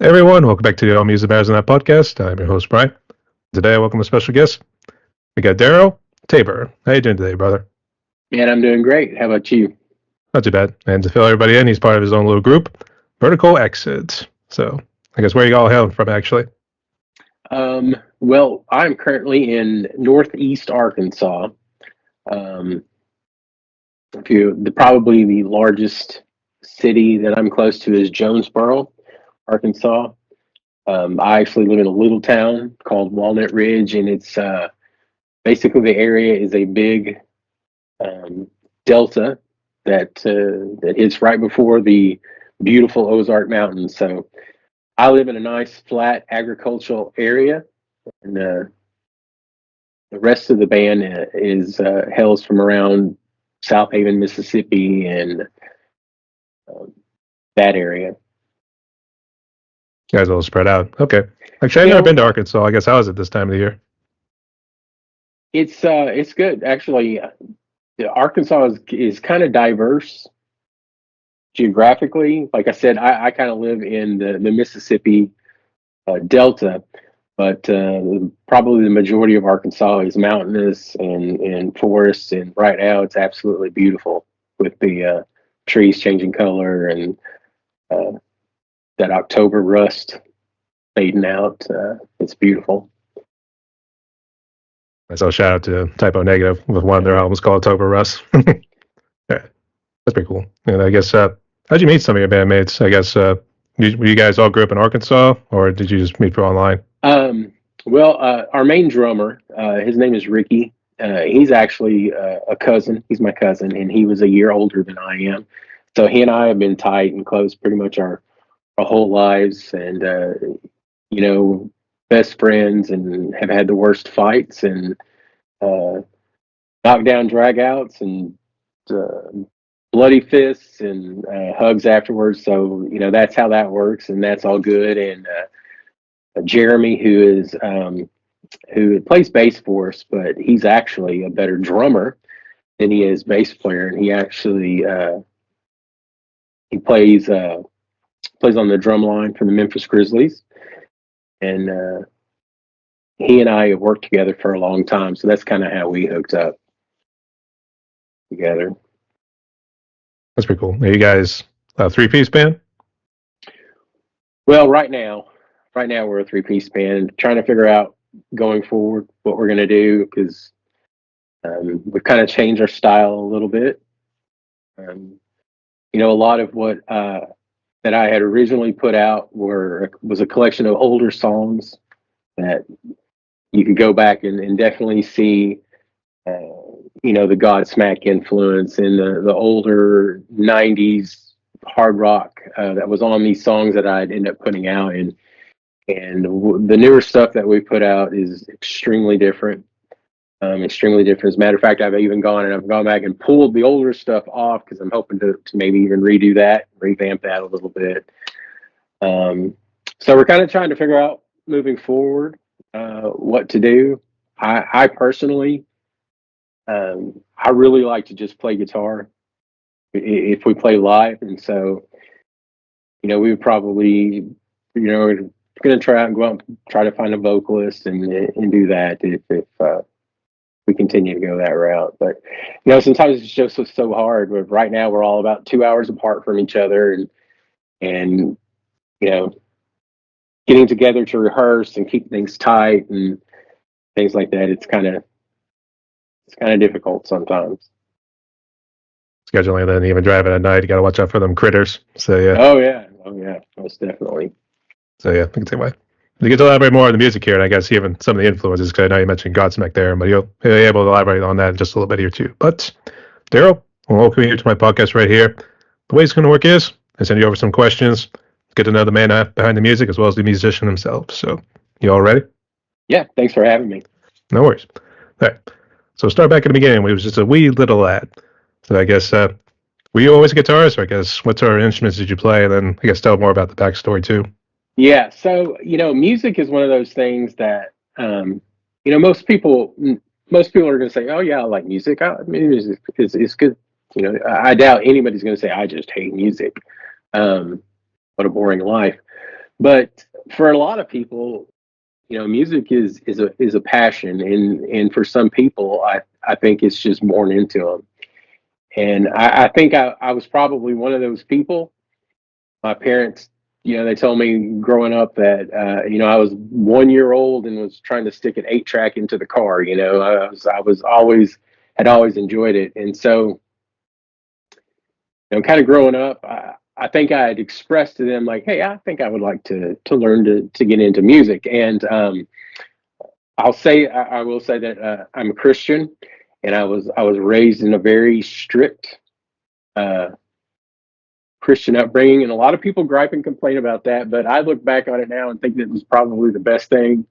Hey everyone, welcome back to the All Music Matters on That podcast. I'm your host, Brian. Today I welcome a special guest. We got Darrell Tabor. How you doing today, brother? Man, I'm doing great. How about you? Not too bad. And to fill everybody in, he's part of his own little group, Vertical Exit. So I guess where you all hailing from, actually? Well, I'm currently in Northeast Arkansas. Um, probably the largest city that I'm close to is Jonesboro, Arkansas. I actually live in a little town called Walnut Ridge, and it's basically the area is a big delta that hits right before the beautiful Ozark Mountains. So I live in a nice flat agricultural area, and the rest of the band is hails from around South Haven, Mississippi, and um, that area. You guys all spread out. Okay. Actually, I've You never know, been to Arkansas. I guess how is it this time of the year? it's good actually. Arkansas is kind of diverse geographically. Like I said, I kind of live in the Mississippi Delta, but probably the majority of Arkansas is mountainous and forests, and right now it's absolutely beautiful with the trees changing color and uh, that October rust fading out. It's beautiful. So shout out to Typo Negative with one of their albums called October Rust. Yeah, that's pretty cool. And I guess, how'd you meet some of your bandmates? I guess, you guys all grew up in Arkansas, or did you just meet through online? Um, our main drummer, his name is Ricky. He's actually a cousin. He's my cousin, and he was a year older than I am. So he and I have been tight and close pretty much our whole lives, and you know, best friends, and have had the worst fights and uh, knockdown dragouts and uh, bloody fists and hugs afterwards. So that's how that works, and that's all good. And Jeremy, who plays bass for us, but he's actually a better drummer than he is bass player, and he actually he plays on the drum line for the Memphis Grizzlies, and he and I have worked together for a long time, so that's kind of how we hooked up together. That's pretty cool. Are you guys a three-piece band? Well, right now we're a three-piece band, trying to figure out going forward what we're going to do, because we've kind of changed our style a little bit. A lot of what that I had originally put out was a collection of older songs that you could go back and definitely see, the Godsmack influence in the older '90s hard rock that was on these songs that I'd end up putting out, and the newer stuff that we put out is extremely different. Extremely different. As a matter of fact, I've gone back and pulled the older stuff off because I'm hoping to maybe even redo that, revamp that a little bit. So we're kind of trying to figure out moving forward what to do. I personally, I really like to just play guitar if we play live, and so we would probably we're going to try out and go out and try to find a vocalist and do that if we continue to go that route. But sometimes it's just so hard. But right now we're all about 2 hours apart from each other, and getting together to rehearse and keep things tight and things like that. It's kind of difficult sometimes. Scheduling and then even driving at night, you got to watch out for them critters. So yeah. Oh yeah, most definitely. So yeah, I think it's a way. You get to elaborate more on the music here, and I guess even some of the influences, because I know you mentioned Godsmack there, but you'll be able to elaborate on that in just a little bit here too. But Darrell, welcome you to my podcast right here. The way it's going to work is I send you over some questions, get to know the man behind the music as well as the musician himself. So you all ready? Yeah, thanks for having me. No worries. All right. So start back at the beginning. We was just a wee little lad. So I guess were you always a guitarist? Or I guess what sort of instruments did you play? And then I guess tell more about the backstory too. Yeah, so music is one of those things that most people are going to say, "Oh yeah, I like music. I mean, music is good." I doubt anybody's going to say, "I just hate music." What a boring life. But for a lot of people, music is a passion, and for some people, I think it's just born into them. And I think I was probably one of those people. My parents, they told me growing up that I was 1 year old and was trying to stick an 8 track into the car. I was always had always enjoyed it, and so kind of growing up, I think I had expressed to them like, hey, I think I would like to learn to get into music, and I will say that I'm a Christian, and I was raised in a very strict uh, Christian upbringing, and a lot of people gripe and complain about that. But I look back on it now and think that it was probably the best thing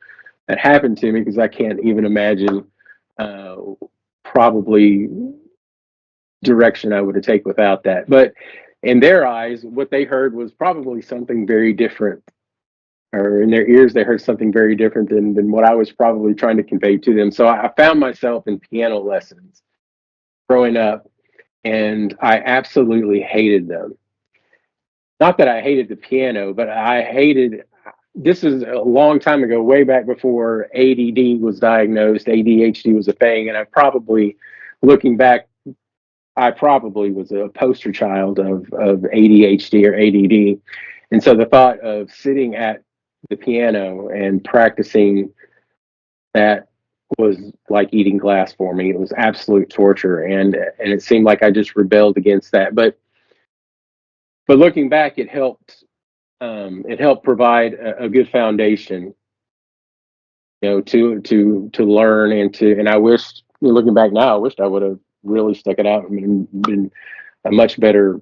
that happened to me, because I can't even imagine uh, probably direction I would have taken without that. But in their eyes, what they heard was probably something very different, or in their ears, they heard something very different than what I was probably trying to convey to them. So I found myself in piano lessons growing up, and I absolutely hated them. Not that I hated the piano, but I hated. This is a long time ago, way back before ADD was diagnosed. ADHD was a thing, and looking back, I probably was a poster child of ADHD or ADD. And so the thought of sitting at the piano and practicing that was like eating glass for me. It was absolute torture, and it seemed like I just rebelled against that. But looking back, it helped. It helped provide a good foundation, to learn and I wished, looking back now, I wished I would have really stuck it out and been a much better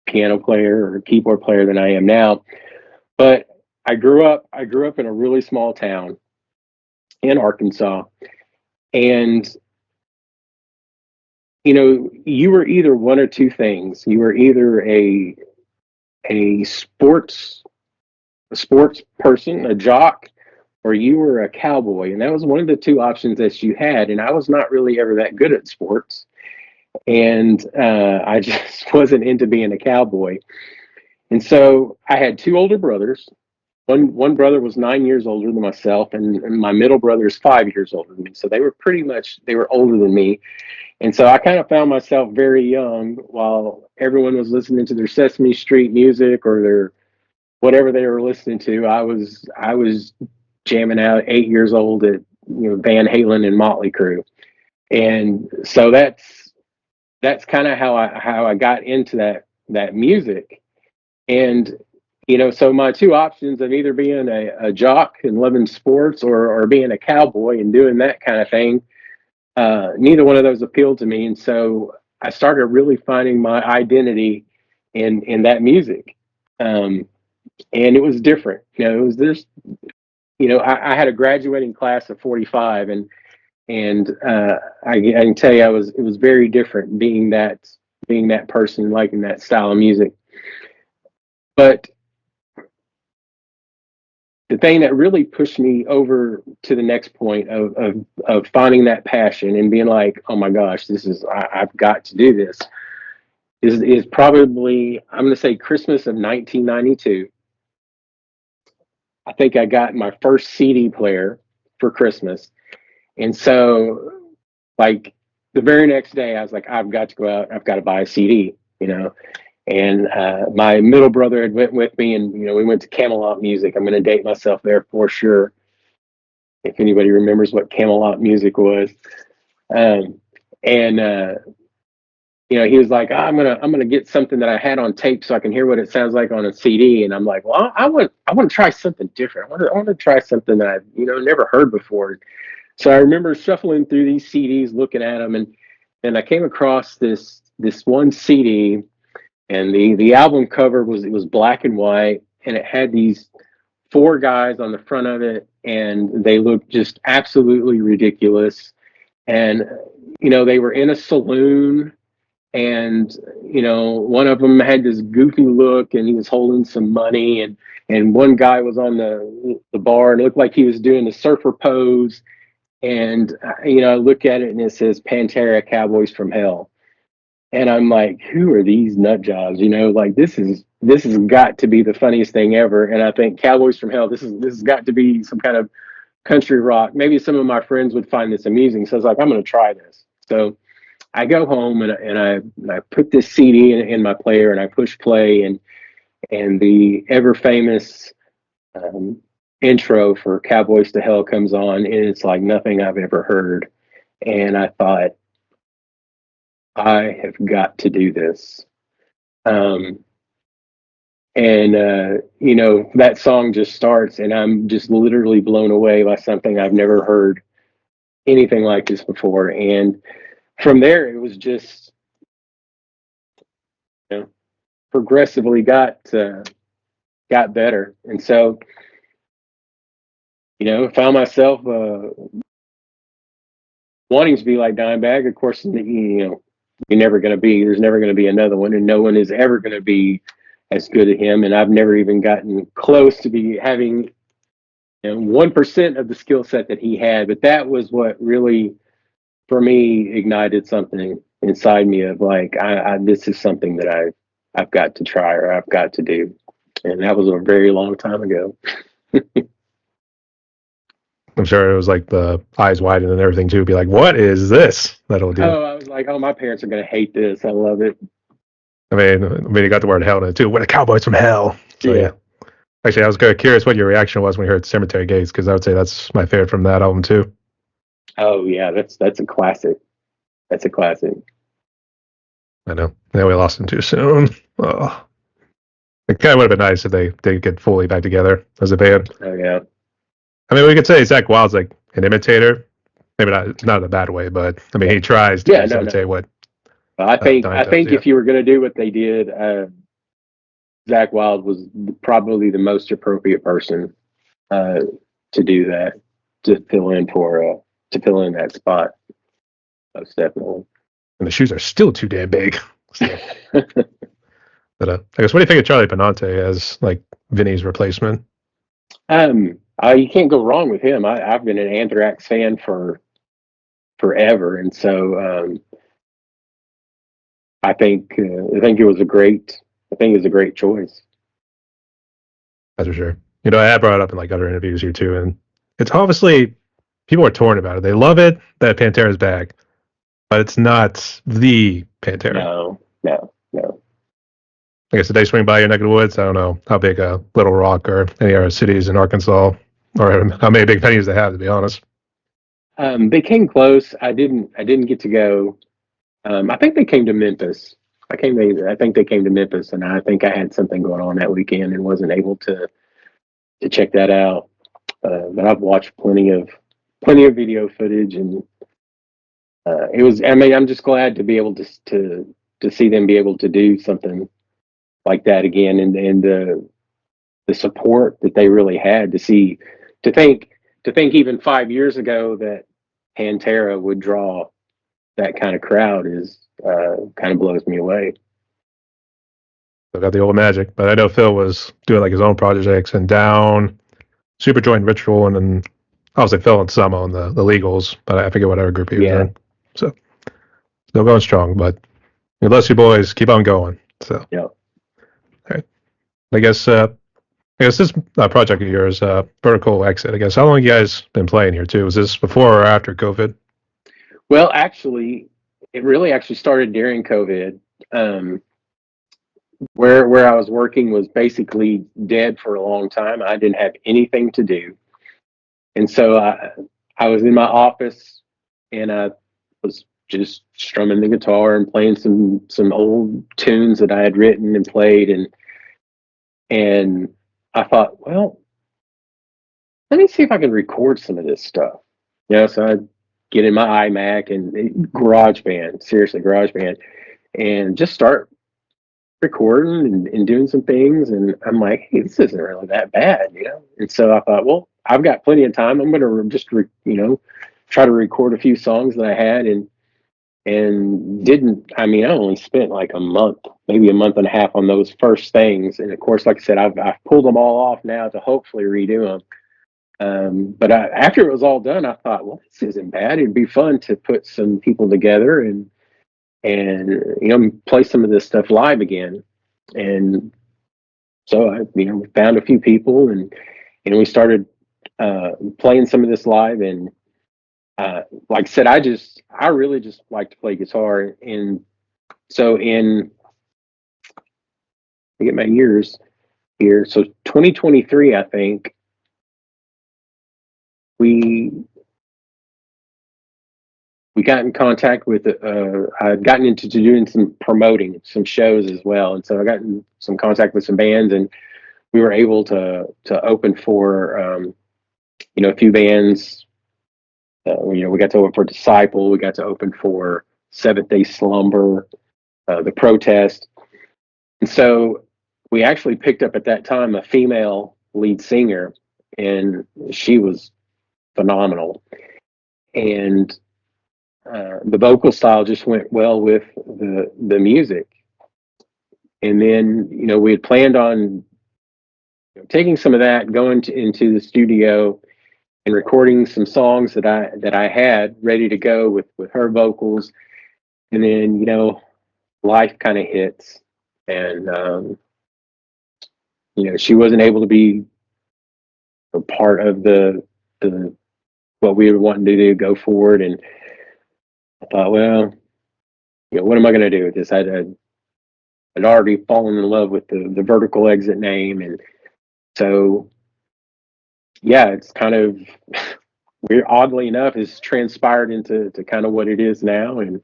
piano player or keyboard player than I am now. But I grew up in a really small town in Arkansas, and you were either one or two things. You were either a sports a sports person, a jock, or you were a cowboy, and that was one of the two options that you had. And I was not really ever that good at sports, and I just wasn't into being a cowboy. And so I had two older brothers. One brother was 9 years older than myself, and my middle brother is 5 years older than me. So they were older than me. And so I kind of found myself very young while everyone was listening to their Sesame Street music or their whatever they were listening to. I was jamming out 8 years old at Van Halen and Motley Crue. And so that's kind of how I got into that music. And so my two options of either being a jock and loving sports, or being a cowboy and doing that kind of thing, neither one of those appealed to me. And so I started really finding my identity in that music. Um, and it was different. It was this. I had a graduating class of 45, and I can tell you, it was very different being that person liking that style of music. But the thing that really pushed me over to the next point of finding that passion and being like, oh my gosh, I've got to do this, is probably, I'm going to say, Christmas of 1992. I think I got my first CD player for Christmas. And so, like, the very next day, I was like, I've got to go out. I've got to buy a CD. And my middle brother had went with me, and we went to Camelot Music. I'm going to date myself there for sure. If anybody remembers what Camelot Music was, and he was like, I'm gonna get something that I had on tape so I can hear what it sounds like on a CD. And I'm like, well, I want to try something different. I want to try something that I've never heard before. So I remember shuffling through these CDs, looking at them, and I came across this one CD, and the album cover was black and white, and it had these four guys on the front of it, and they looked just absolutely ridiculous. And they were in a saloon, and one of them had this goofy look, and he was holding some money, and one guy was on the bar and it looked like he was doing the surfer pose. And I look at it and it says Pantera, Cowboys from Hell. And I'm like, who are these nut jobs? You know, like this has got to be the funniest thing ever. And I think Cowboys from Hell, this has got to be some kind of country rock. Maybe some of my friends would find this amusing. So I was like, I'm going to try this. So I go home and I put this CD in my player and I push play and the ever famous intro for Cowboys to Hell comes on, and it's like nothing I've ever heard. And I thought, I have got to do this. You know, that song just starts, and I'm just literally blown away by something I've never heard anything like this before. And from there, it was just, you know, progressively got better. And so, you know, found myself wanting to be like Dimebag. Of course, you know, you're never going to be. There's never going to be another one, and no one is ever going to be as good as him. And I've never even gotten close to be having, you know, 1% of the skill set that he had. But that was what really, for me, ignited something inside me of like, this is something that I've got to try or I've got to do. And that was a very long time ago. I'm sure it was like the eyes widen and everything too. Be like, what is this? That'll do. Oh, I was like, oh, my parents are going to hate this. I love it. I mean, you got the word hell in it too. We're the Cowboys from Hell. So yeah. Actually, I was kind of curious what your reaction was when you heard Cemetery Gates, because I would say that's my favorite from that album too. Oh yeah, that's a classic. That's a classic. I know. Yeah, we lost him too soon. Oh. It kind of would have been nice if they did get fully back together as a band. Oh yeah. I mean, we could say Zach Wild's like an imitator. Maybe not in a bad way, but I mean, he tries to imitate what. I think if you were going to do what they did, Zach Wild was probably the most appropriate person to do that, to fill in that spot. Most definitely. And the shoes are still too damn big. So. But I guess, what do you think of Charlie Benante as like Vinny's replacement? You can't go wrong with him. I've been an Anthrax fan for forever, and so I think it was a great choice. That's for sure. You know, I brought it up in like other interviews here too, and it's obviously people are torn about it. They love it that Pantera's back, but it's not the Pantera. No. I guess, did they swing by your neck of the woods? I don't know how big Little Rock or any other cities in Arkansas, or how many big venues they have, to be honest. They came close. I didn't get to go. I think they came to Memphis. I think they came to Memphis, and I think I had something going on that weekend and wasn't able to check that out. But I've watched plenty of video footage, and it was. I mean, I'm just glad to be able to see them be able to do something like that again, and the support that they really had to think even 5 years ago that Pantera would draw that kind of crowd is kind of blows me away. I got the old magic, but I know Phil was doing like his own projects and Down, Superjoint Ritual, and then obviously Phil and Samo and the Legals, but I forget whatever group he was in. So still going strong, but bless you boys, keep on going. So yeah. All right. I guess this project of yours, Vertical Exit. I guess, how long have you guys been playing here too? Was this before or after COVID? Well, actually, it really started during COVID. Where I was working was basically dead for a long time. I didn't have anything to do, and so I was in my office and I was just strumming the guitar and playing some old tunes that I had written and played, and I thought, well, let me see if I can record some of this stuff. You know, so I get in my iMac and GarageBand, and just start recording and doing some things. And I'm like, hey, this isn't really that bad, you know? And so I thought, well, I've got plenty of time. I'm going to just, try to record a few songs that I had and didn't. I mean, I only spent like a month, maybe a month and a half on those first things. And of course, like I said, I've pulled them all off now to hopefully redo them. But after it was all done, I thought, well, this isn't bad. It'd be fun to put some people together and play some of this stuff live again. And so I found a few people, and we started playing some of this live. And like I said, I really just like to play guitar. And so I get my years here. So 2023, I think we got in contact with. I'd gotten into doing some promoting, some shows as well, and so I got in some contact with some bands, and we were able to open for a few bands. We got to open for Disciple. We got to open for Seventh Day Slumber, The Protest, and so we actually picked up at that time a female lead singer, and she was phenomenal. And the vocal style just went well with the music. And then we had planned on taking some of that, going into the studio and recording some songs that I had ready to go with her vocals. And then life kind of hits, and she wasn't able to be a part of the what we were wanting to do, go forward. And I thought, well, what am I going to do with this? I'd already fallen in love with the Vertical Exit name, and so yeah, it's kind of weird. Oddly enough, it's transpired into kind of what it is now, and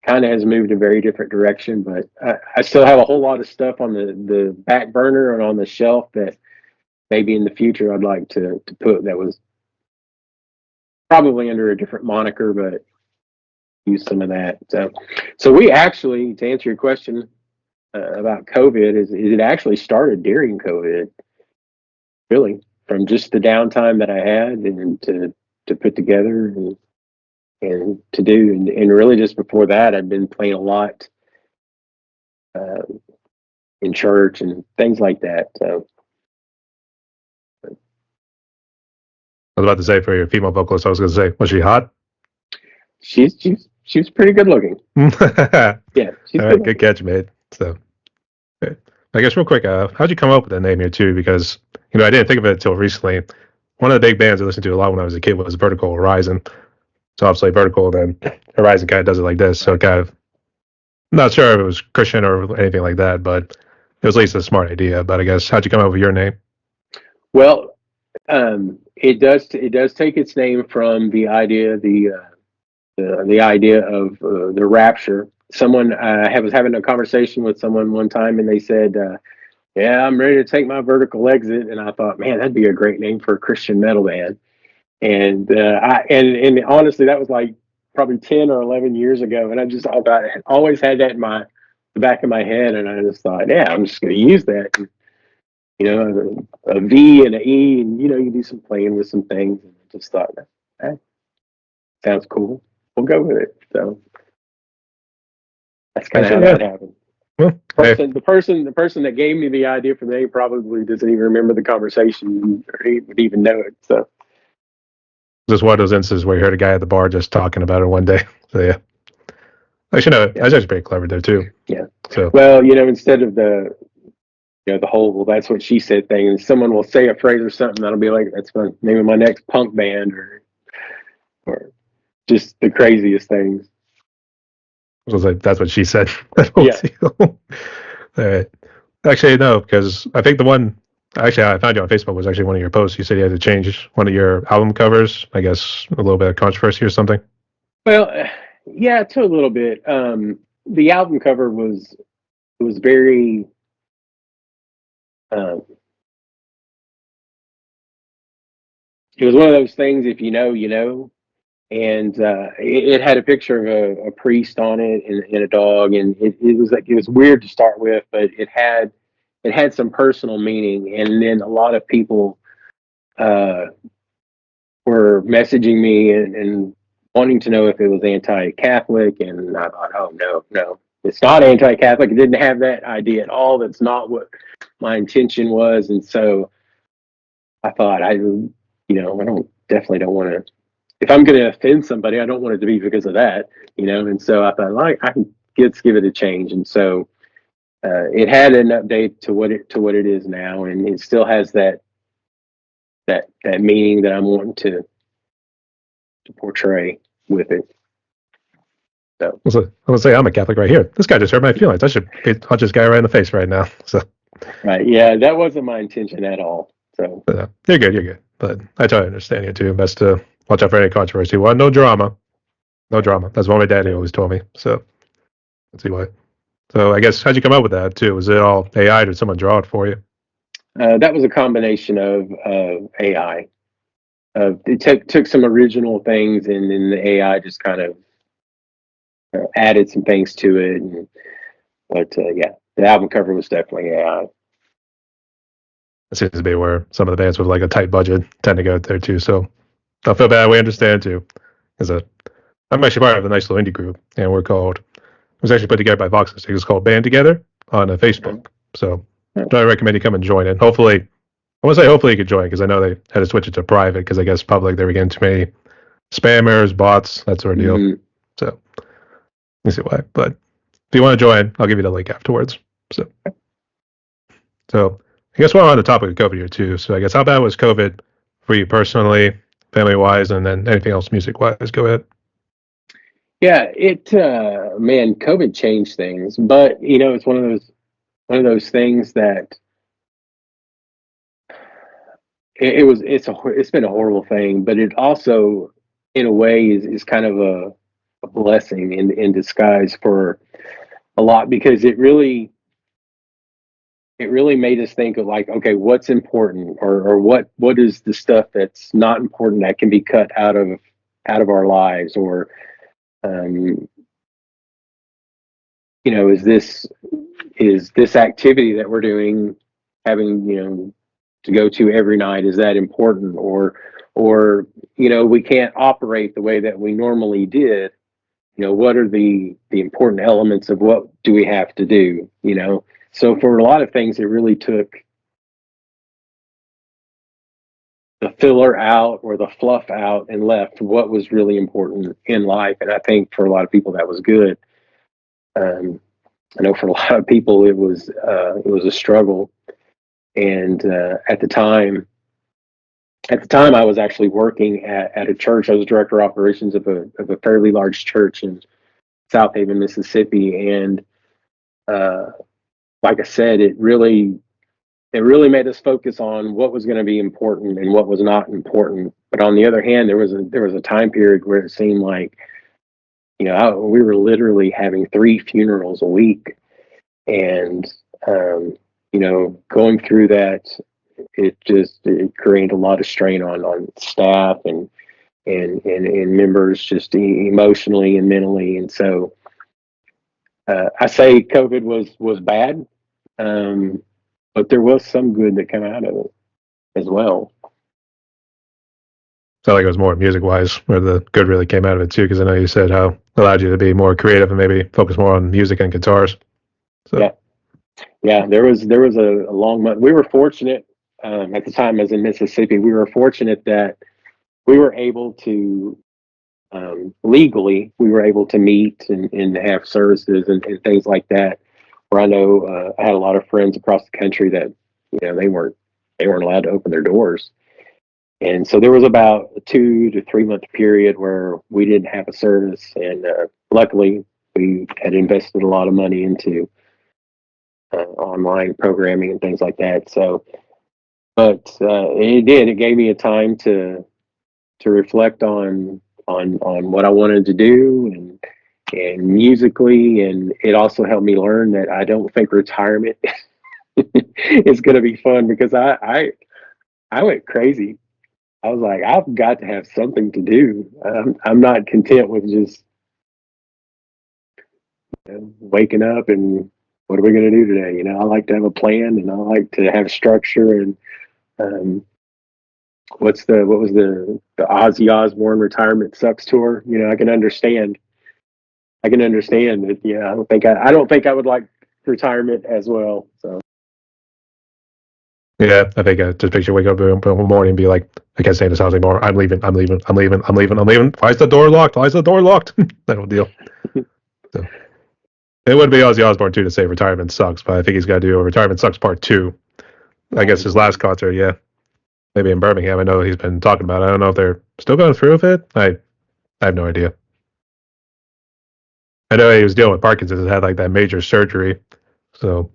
kind of has moved a very different direction. But I still have a whole lot of stuff on the back burner and on the shelf that maybe in the future I'd like to put, that was probably under a different moniker, but use some of that. So we actually, to answer your question about COVID, is it actually started during COVID, really, from just the downtime that I had, and to put together and to do, and really just before that I'd been playing a lot in church and things like that. So I was about to say, for your female vocalist, I was going to say, was she hot? She's pretty good looking. Yeah, she's all right, good catch, mate. So, okay. I guess real quick, how'd you come up with that name here too? Because I didn't think of it until recently. One of the big bands I listened to a lot when I was a kid was Vertical Horizon. So obviously Vertical, then Horizon kind of does it like this. So kind of, not sure if it was Christian or anything like that, but it was at least a smart idea. But I guess, how'd you come up with your name? Well, it does take its name from the idea the idea of the rapture. Someone I was having a conversation with someone one time, and they said, "Yeah, I'm ready to take my vertical exit." And I thought, man, that'd be a great name for a Christian metal band. And and honestly, that was like probably 10 or 11 years ago, and I just always had that in the back of my head, and I just thought, yeah, I'm just going to use that. And, a V and an E, and you do some playing with some things, and I just thought, that sounds cool. We'll go with it. So that's kind of how that happened. Well, the person that gave me the idea for the name probably doesn't even remember the conversation or he would even know it. So just one of those instances where you heard a guy at the bar just talking about it one day. So yeah, actually no, that's actually pretty clever there too. Yeah. So well, instead of the whole, well, that's what she said thing, and someone will say a phrase or something that'll be like, that's my name of my next punk band, or just the craziest things. I was like, that's what she said. Yeah. All right. Actually, no, because I think the one I found you on Facebook was actually one of your posts. You said you had to change one of your album covers. I guess a little bit of controversy or something. Well, yeah, to a little bit. The album cover was very it was one of those things, if you know, you know. And it had a picture of a priest on it and a dog, and it was weird to start with, but it had some personal meaning. And then a lot of people were messaging me and wanting to know if it was anti-Catholic, and I thought, oh no, it's not anti-Catholic. It didn't have that idea at all. That's not what my intention was. And so I thought, I definitely don't want to. If I'm going to offend somebody, I don't want it to be because of that, And so I thought, like, I can let's give it a change. And so it had an update to what it is now, and it still has that meaning that I'm wanting to portray with it. So I'm gonna say I'm a Catholic right here. This guy just hurt my feelings. I should punch this guy right in the face right now. So right, yeah, that wasn't my intention at all. So you're good, you're good. But I try to understand you too. Best to watch out for any controversy. Well, no drama. No drama. That's what my daddy always told me. So let's see why. So I guess how'd you come up with that too? Was it all AI? Did someone draw it for you? that was a combination of AI. It took some original things, and then the AI just kind of added some things to it. But yeah, the album cover was definitely AI. It seems to be where some of the bands with like a tight budget tend to go there too. So don't feel bad. We understand too. I'm actually part of a nice little indie group, and we're called. It was actually put together by Vox. It's called Band Together on Facebook. So I recommend you come and join it. Hopefully, I want to say hopefully you could join because I know they had to switch it to private because I guess public they were getting too many spammers, bots, that sort of deal. Mm-hmm. So you see why. But if you want to join, I'll give you the link afterwards. So I guess while we're on the topic of COVID here too. So I guess how bad was COVID for you personally, family wise, and then anything else music wise? Go ahead. Yeah, man, COVID changed things, but it's one of those things that it's been a horrible thing, but it also, in a way, is kind of a blessing in disguise for a lot, because it really made us think of like, okay, what's important, or what is the stuff that's not important that can be cut out of our lives, or is this activity that we're doing, having to go to every night, is that important, or we can't operate the way that we normally did. What are the important elements of what do we have to do? So for a lot of things, it really took the filler out or the fluff out and left what was really important in life. And I think for a lot of people that was good. I know for a lot of people it was a struggle. And at the time I was actually working at a church. I was director of operations of a fairly large church in South Haven, Mississippi. And like I said, it really made us focus on what was going to be important and what was not important. But on the other hand, there was a time period where it seemed like, we were literally having 3 funerals a week, and going through that, it created a lot of strain on staff and members, just emotionally and mentally. And so I say COVID was bad. But there was some good that came out of it as well. Sounds like it was more music-wise where the good really came out of it too, because I know you said how it allowed you to be more creative and maybe focus more on music and guitars. So. Yeah. There was a long month. We were fortunate at the time, as in Mississippi. We were fortunate that we were able to legally meet and have services and things like that. Where I know I had a lot of friends across the country that they weren't allowed to open their doors, and so there was about a 2 to 3 month period where we didn't have a service. And luckily, we had invested a lot of money into online programming and things like that. So, but it gave me a time to reflect on what I wanted to do and musically, and it also helped me learn that I don't think retirement is going to be fun, because I went crazy. I was like, I've got to have something to do. I'm not content with just waking up and what are we going to do today? I like to have a plan, and I like to have structure. And what was the Ozzy Osbourne retirement sucks tour? I can understand that. Yeah, I don't think I would like retirement as well. So Yeah, I think just picture wake up one morning and be like, I can't stay in this house anymore. I'm leaving. Why is the door locked? That whole deal. So It would be Ozzy Osbourne too to say retirement sucks, but I think he's got to do a retirement sucks part 2. I guess his last concert, yeah, maybe in Birmingham. I know he's been talking about it. I don't know if they're still going through with it. I have no idea. I know he was dealing with Parkinson's and had like that major surgery. So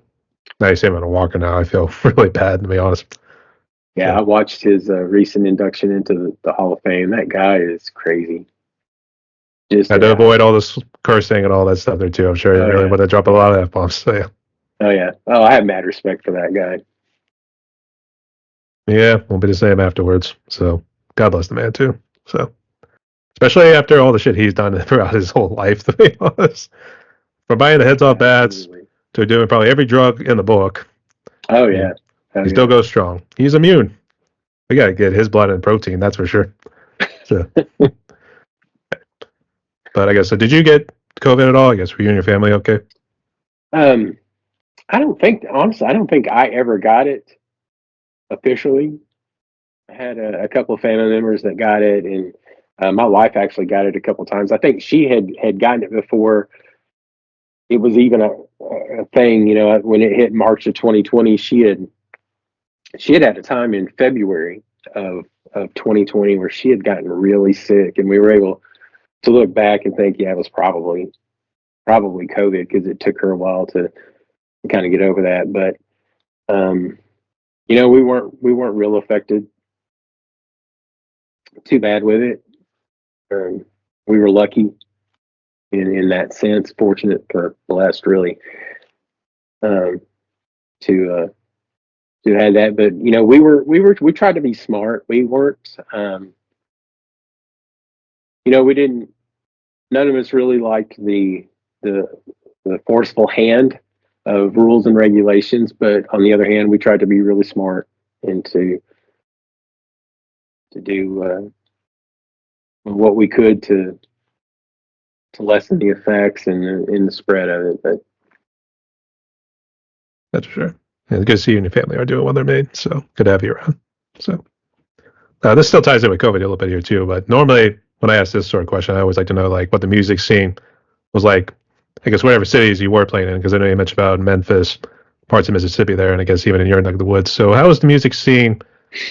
now you see him on a walker now. I feel really bad, to be honest. Yeah, I watched his recent induction into the Hall of Fame. That guy is crazy. Just had to avoid all this cursing and all that stuff there too. I'm sure he really would have dropped a lot of F-bombs. So, yeah. Oh yeah. Oh, I have mad respect for that guy. Yeah, won't be the same afterwards. So God bless the man too. So especially after all the shit he's done throughout his whole life, to be honest. From buying the heads off bats to doing probably every drug in the book. Oh yeah. He still goes strong. He's immune. We gotta get his blood and protein, that's for sure. So but I guess so. Did you get COVID at all? I guess were you and your family okay? I don't think I ever got it officially. I had a couple of family members that got it, and my wife actually got it a couple of times. I think she had gotten it before it was even a thing. You know, when it hit March of 2020, she had a time in February of 2020 where she had gotten really sick, and we were able to look back and think, yeah, it was probably COVID, because it took her a while to kind of get over that. But you know, we weren't real affected too bad with it. We were lucky in that sense, fortunate for blessed really, to have that. But you know, we tried to be smart. We weren't, you know, we didn't. None of us really liked the forceful hand of rules and regulations. But on the other hand, we tried to be really smart and to do what we could to lessen the effects and the spread of it. But that's for sure. Yeah, good to see you and your family are doing well they're made. So good to have you around. So this still ties in with COVID a little bit here too. But normally when I ask this sort of question, I always like to know like what the music scene was like. I guess whatever cities you were playing in, because I know you mentioned about Memphis, parts of Mississippi there, and I guess even in your neck of the woods. So how was the music scene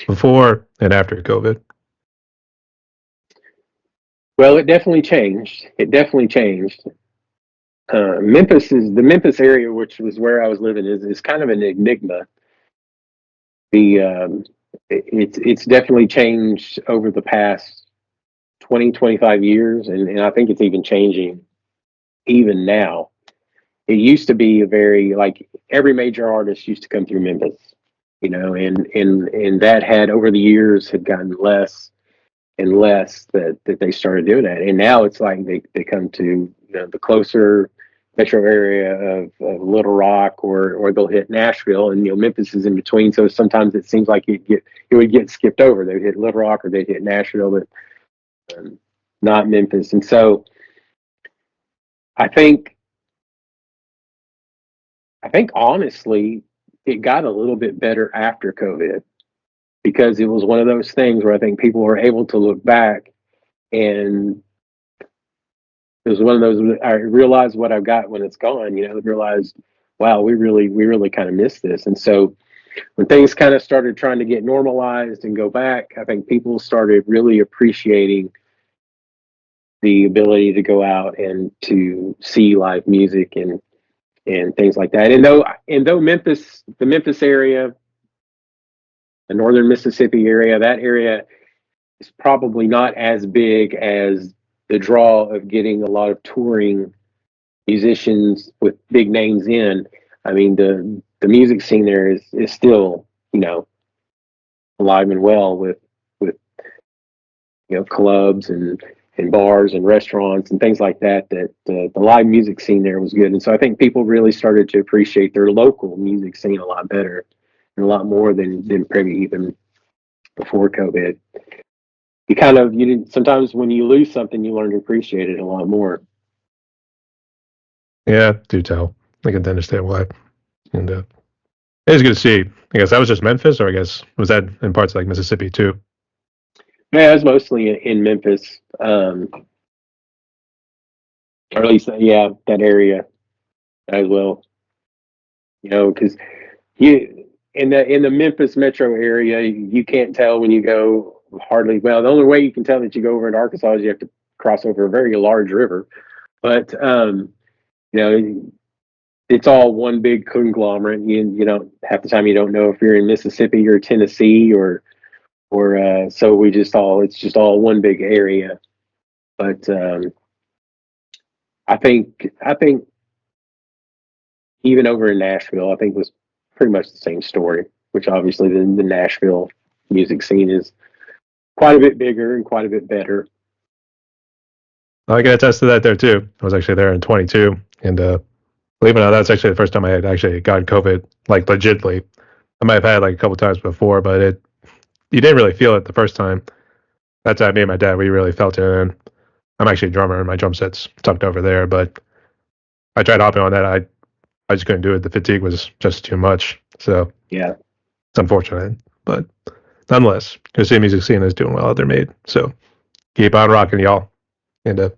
before and after COVID? Well, it definitely changed. The Memphis area, which was where I was living, is kind of an enigma. It's definitely changed over the past 20-25 years, and I think it's even changing even now. It used to be a very, like, every major artist used to come through Memphis, you know, and that had over the years had gotten less and less that they started doing that. And now it's like they come to, you know, the closer metro area of Little Rock, or they'll hit Nashville, and you know, Memphis is in between. So sometimes it seems like it would get skipped over. They'd hit Little Rock or they'd hit Nashville, but not Memphis. And so I think honestly, it got a little bit better after COVID, because it was one of those things where I think people were able to look back, and it was one of those, I realized what I've got when it's gone, you know, I realized, wow, we really kind of missed this. And so when things kind of started trying to get normalized and go back, I think people started really appreciating the ability to go out and to see live music and things like that. And though Memphis, the Memphis area, the northern Mississippi area, that area is probably not as big as the draw of getting a lot of touring musicians with big names in. I mean, the music scene there is still, you know, alive and well with you know, clubs and bars and restaurants and things like that. That the live music scene there was good, and so I think people really started to appreciate their local music scene a lot better and a lot more than maybe even before COVID. You didn't, sometimes when you lose something, you learn to appreciate it a lot more. Yeah, do tell. I can understand why. And it is good to see. I guess that was just Memphis, or I guess was that in parts like Mississippi too? Yeah, it was mostly in Memphis, or at least, yeah, that area. as well. Because you in the Memphis metro area, you can't tell when you go hardly. Well, the only way you can tell that you go over into Arkansas is you have to cross over a very large river. But you know, it's all one big conglomerate. You don't half the time you don't know if you're in Mississippi or Tennessee or so we just all it's just all one big area. But I think even over in Nashville, I think was pretty much the same story. Which obviously the Nashville music scene is quite a bit bigger and quite a bit better. I can attest to that there too. I was actually there in 22, and believe it or not, that's actually the first time I had actually gotten COVID, like legitly. I might have had like a couple times before, but you didn't really feel it the first time. That time, me and my dad, we really felt it. And I'm actually a drummer, and my drum set's tucked over there. But I tried hopping on that. I just couldn't do it. The fatigue was just too much. So Yeah. it's unfortunate, but nonetheless, the city music scene is doing well out there, made. So keep on rocking, y'all. And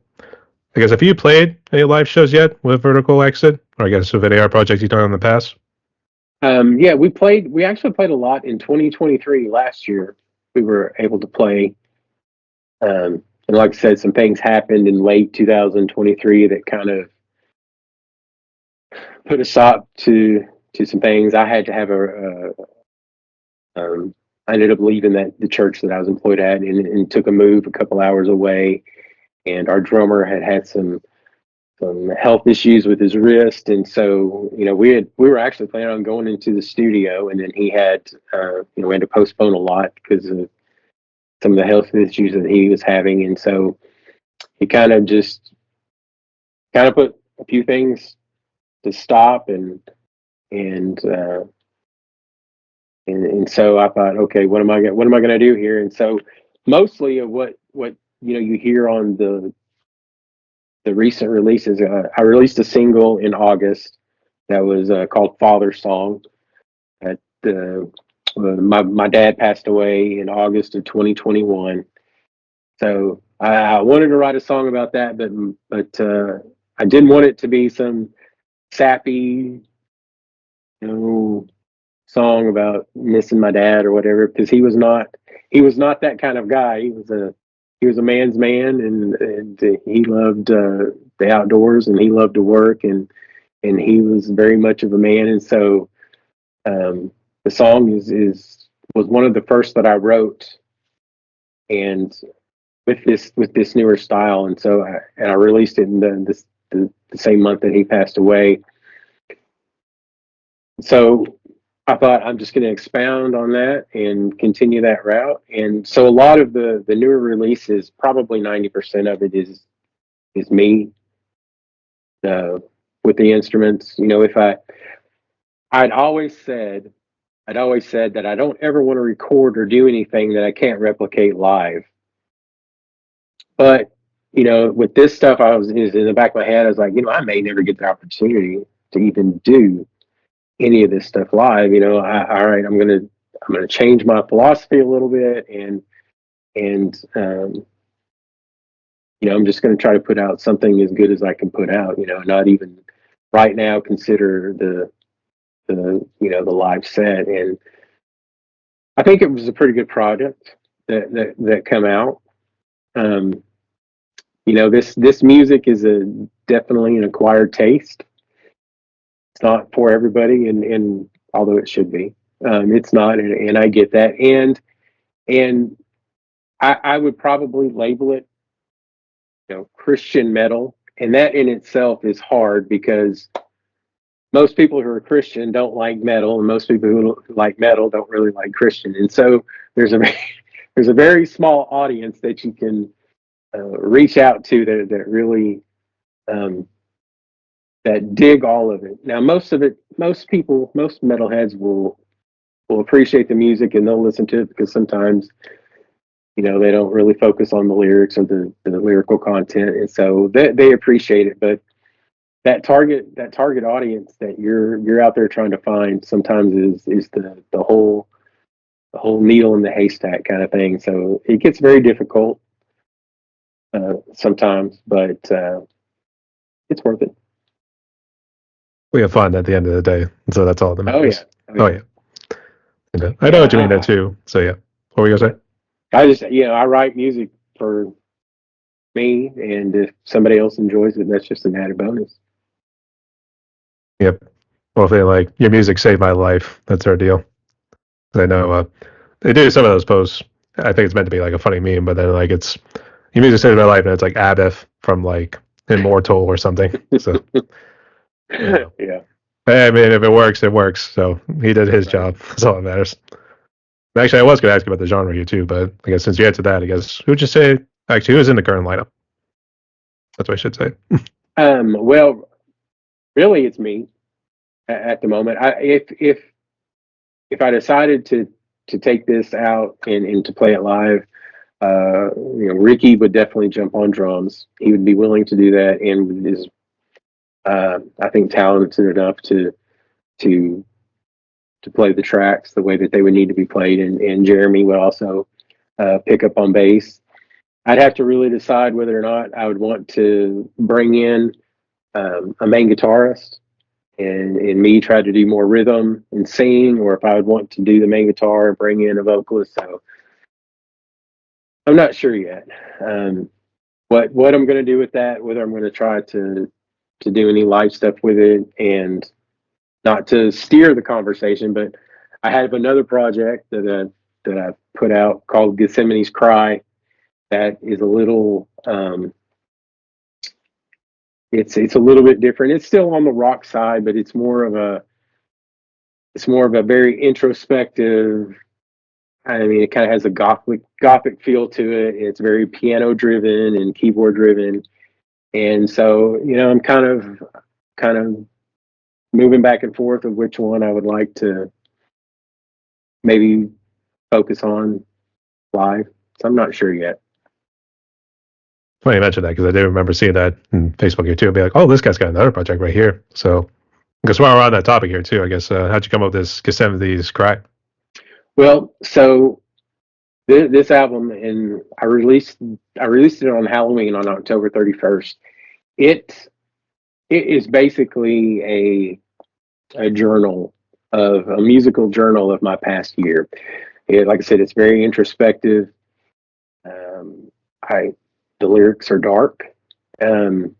I guess, have you played any live shows yet with Vertical Exit, or I guess with any AR projects you've done in the past? Yeah, we actually played a lot in 2023 last year. We were able to play. And like I said, some things happened in late 2023 that kind of put a stop to some things. I had to have I ended up leaving the church that I was employed at and took a move a couple hours away. And our drummer had some health issues with his wrist, and so we were actually planning on going into the studio, and then he had we had to postpone a lot because of some of the health issues that he was having, and so he kind of put a few things to stop, and so I thought, okay, what am I going to do here? And so mostly of what you hear on the recent releases, I released a single in August that was called Father Song. That my dad passed away in August of 2021, so I wanted to write a song about that, but I didn't want it to be some sappy, song about missing my dad or whatever, because he was not that kind of guy. He was a man's man, and he loved the outdoors, and he loved to work, and he was very much of a man. And so the song was one of the first that I wrote, and with this newer style. And so I released it in the same month that he passed away. So I thought I'm just going to expound on that and continue that route. And so a lot of the newer releases, probably 90% of it is me uh, with the instruments. If I'd always said that I don't ever want to record or do anything that I can't replicate live. But with this stuff, is in the back of my head. I was like, I may never get the opportunity to even do any of this stuff live. All right, I'm gonna change my philosophy a little bit, and I'm just gonna try to put out something as good as I can put out. Not even right now consider the live set. And I think it was a pretty good product that come out. This music is definitely an acquired taste. It's not for everybody, and although it should be, it's not, and I get that. And I would probably label it, Christian metal, and that in itself is hard because most people who are Christian don't like metal, and most people who like metal don't really like Christian. And so there's a there's a very small audience that you can reach out to that really that dig all of it. Now, most metalheads will appreciate the music and they'll listen to it because sometimes they don't really focus on the lyrics or the lyrical content, and so they appreciate it. But that target audience that you're out there trying to find sometimes is the whole needle in the haystack kind of thing. So it gets very difficult sometimes, but it's worth it. we have fun at the end of the day. So that's all that Oh matters. yeah. Oh, yeah. Okay. I know what you mean, though, too. So, yeah. What were you going to say? I just, I write music for me, and if somebody else enjoys it, that's just an added bonus. Yep. Well, if they like, your music saved my life. That's our deal. I know they do some of those posts. I think it's meant to be like a funny meme, but then like it's your music saved my life, and it's like Abif from like Immortal or something. So Yeah. I mean, if it works, it works. So he did his job. That's all that matters. Actually, I was going to ask you about the genre here too, but I guess since you answered that, I guess who'd you say actually who's in the current lineup? That's what I should say. Well, really, it's me at the moment. If I decided to take this out and to play it live, Ricky would definitely jump on drums. He would be willing to do that, and is I think talented enough to play the tracks the way that they would need to be played. And Jeremy would also pick up on bass. I'd have to really decide whether or not I would want to bring in a main guitarist and me try to do more rhythm and sing, or if I would want to do the main guitar and bring in a vocalist. So I'm not sure yet. What I'm going to do with that, whether I'm going to try to do any live stuff with it, and not to steer the conversation, but I have another project that I put out called Gethsemane's Cry. That is a little, it's a little bit different. It's still on the rock side, but it's more of a very introspective. I mean, it kind of has a gothic feel to it. It's very piano driven and keyboard driven, and so I'm kind of moving back and forth of which one I would like to maybe focus on live. So I'm not sure yet. Funny you mentioned that because I do remember seeing that in Facebook here too. I'd be like, oh, this guy's got another project right here. So I guess while we're on that topic here too, I guess how'd you come up with this Gethsemane's Cry? Well, so this album, and I released it on Halloween on October 31st. It is basically a journal of a musical journal of my past year. Like I said, it's very introspective. The lyrics are dark. When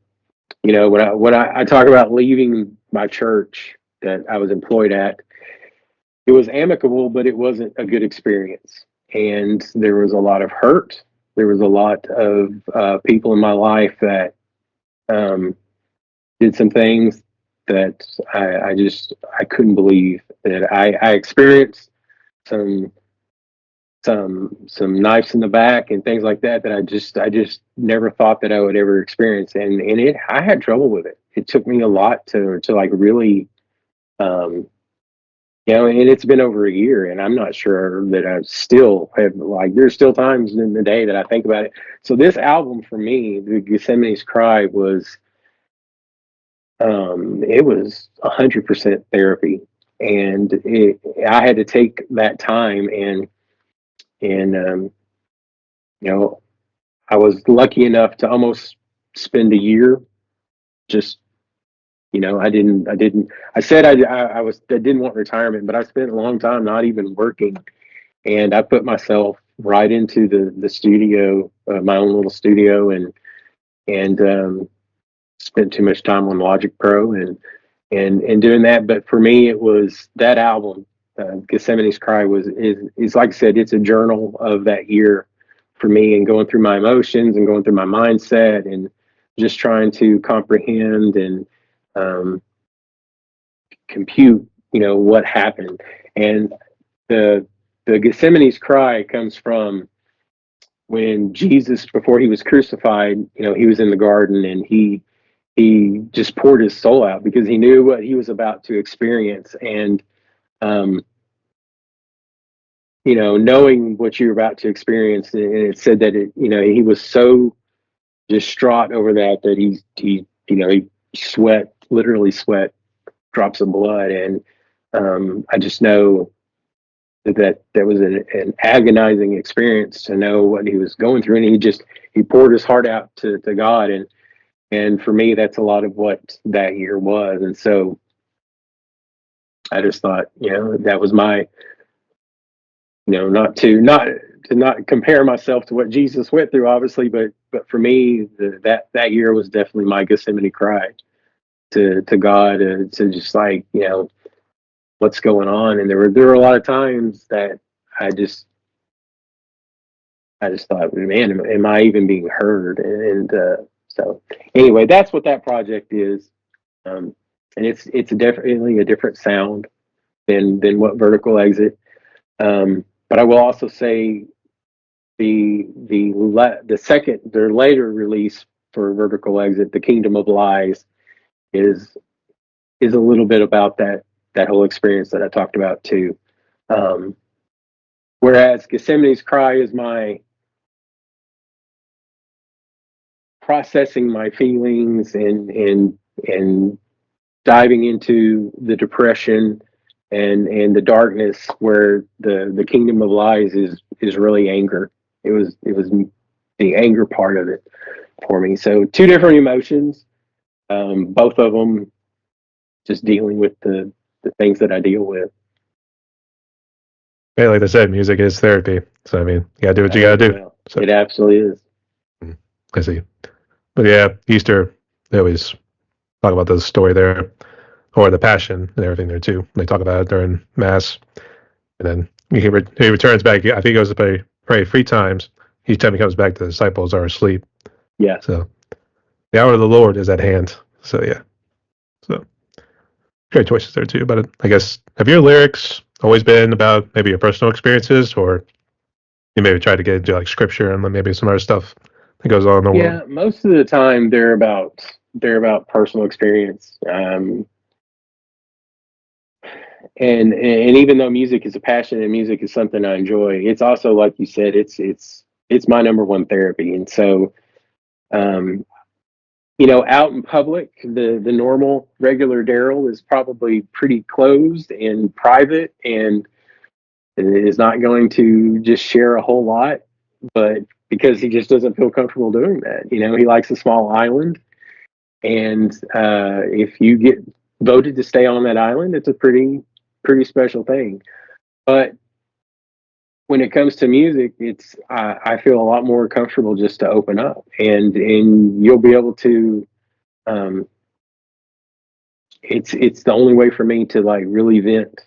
I talk about leaving my church that I was employed at, it was amicable, but it wasn't a good experience. And there was a lot of hurt. There was a lot of people in my life that did some things that I couldn't believe that I experienced some knives in the back and things like that I just never thought that I would ever experience. And I had trouble with it. It took me a lot to like really, and it's been over a year, and I'm not sure that I still have, like, there's still times in the day that I think about it. So this album for me, the Gethsemane's Cry, was, it was 100% therapy. And I had to take that time and I was lucky enough to almost spend a year just, I said I didn't want retirement, but I spent a long time not even working, and I put myself right into the studio, my own little studio, and spent too much time on Logic Pro and doing that. But for me, it was that album, Gethsemane's Cry, is like I said, it's a journal of that year for me, and going through my emotions and going through my mindset and just trying to comprehend and compute, what happened. And the Gethsemane's Cry comes from when Jesus, before he was crucified, he was in the garden, and he just poured his soul out because he knew what he was about to experience. And knowing what you're about to experience, and it said that he was so distraught over that he literally sweat drops of blood. And I just know that was an agonizing experience to know what he was going through, and he poured his heart out to God. And for me, that's a lot of what that year was. And so I just thought, that was my, not compare myself to what Jesus went through, obviously, but for me, that year was definitely my Gethsemane cry to God, to just like, what's going on. And there were a lot of times that I just thought, man, am I even being heard? And so anyway, that's what that project is. And it's definitely a different sound than what Vertical Exit. But I will also say their later release for Vertical Exit, The Kingdom of Lies, is a little bit about that whole experience that I talked about too. Whereas Gethsemane's Cry is my processing my feelings and diving into the depression and the darkness, where the Kingdom of Lies is really anger. It was the anger part of it for me. So two different emotions, both of them just dealing with the things that I deal with. Yeah, like I said, music is therapy. So I mean, you gotta do what you gotta do. Well, So it absolutely is. I see. But yeah, Easter, they always talk about the story there, or the passion and everything there too. They talk about it during Mass. And then he returns back. I think he goes to pray 3 times. Each time he comes back, the disciples are asleep. Yeah. So the hour of the Lord is at hand. So yeah. So great choices there too. But I guess, have your lyrics always been about maybe your personal experiences, or you maybe try to get into like scripture and then maybe some other stuff that goes on in the world? Most of the time they're about personal experience. And even though music is a passion and music is something I enjoy, it's also, like you said, it's my number one therapy. And so, out in public, the normal regular Darrell is probably pretty closed and private, and is not going to just share a whole lot, but because he just doesn't feel comfortable doing that. He likes a small island, and if you get voted to stay on that island, it's a pretty special thing. But when it comes to music, it's I feel a lot more comfortable just to open up, and you'll be able to. It's the only way for me to like really vent,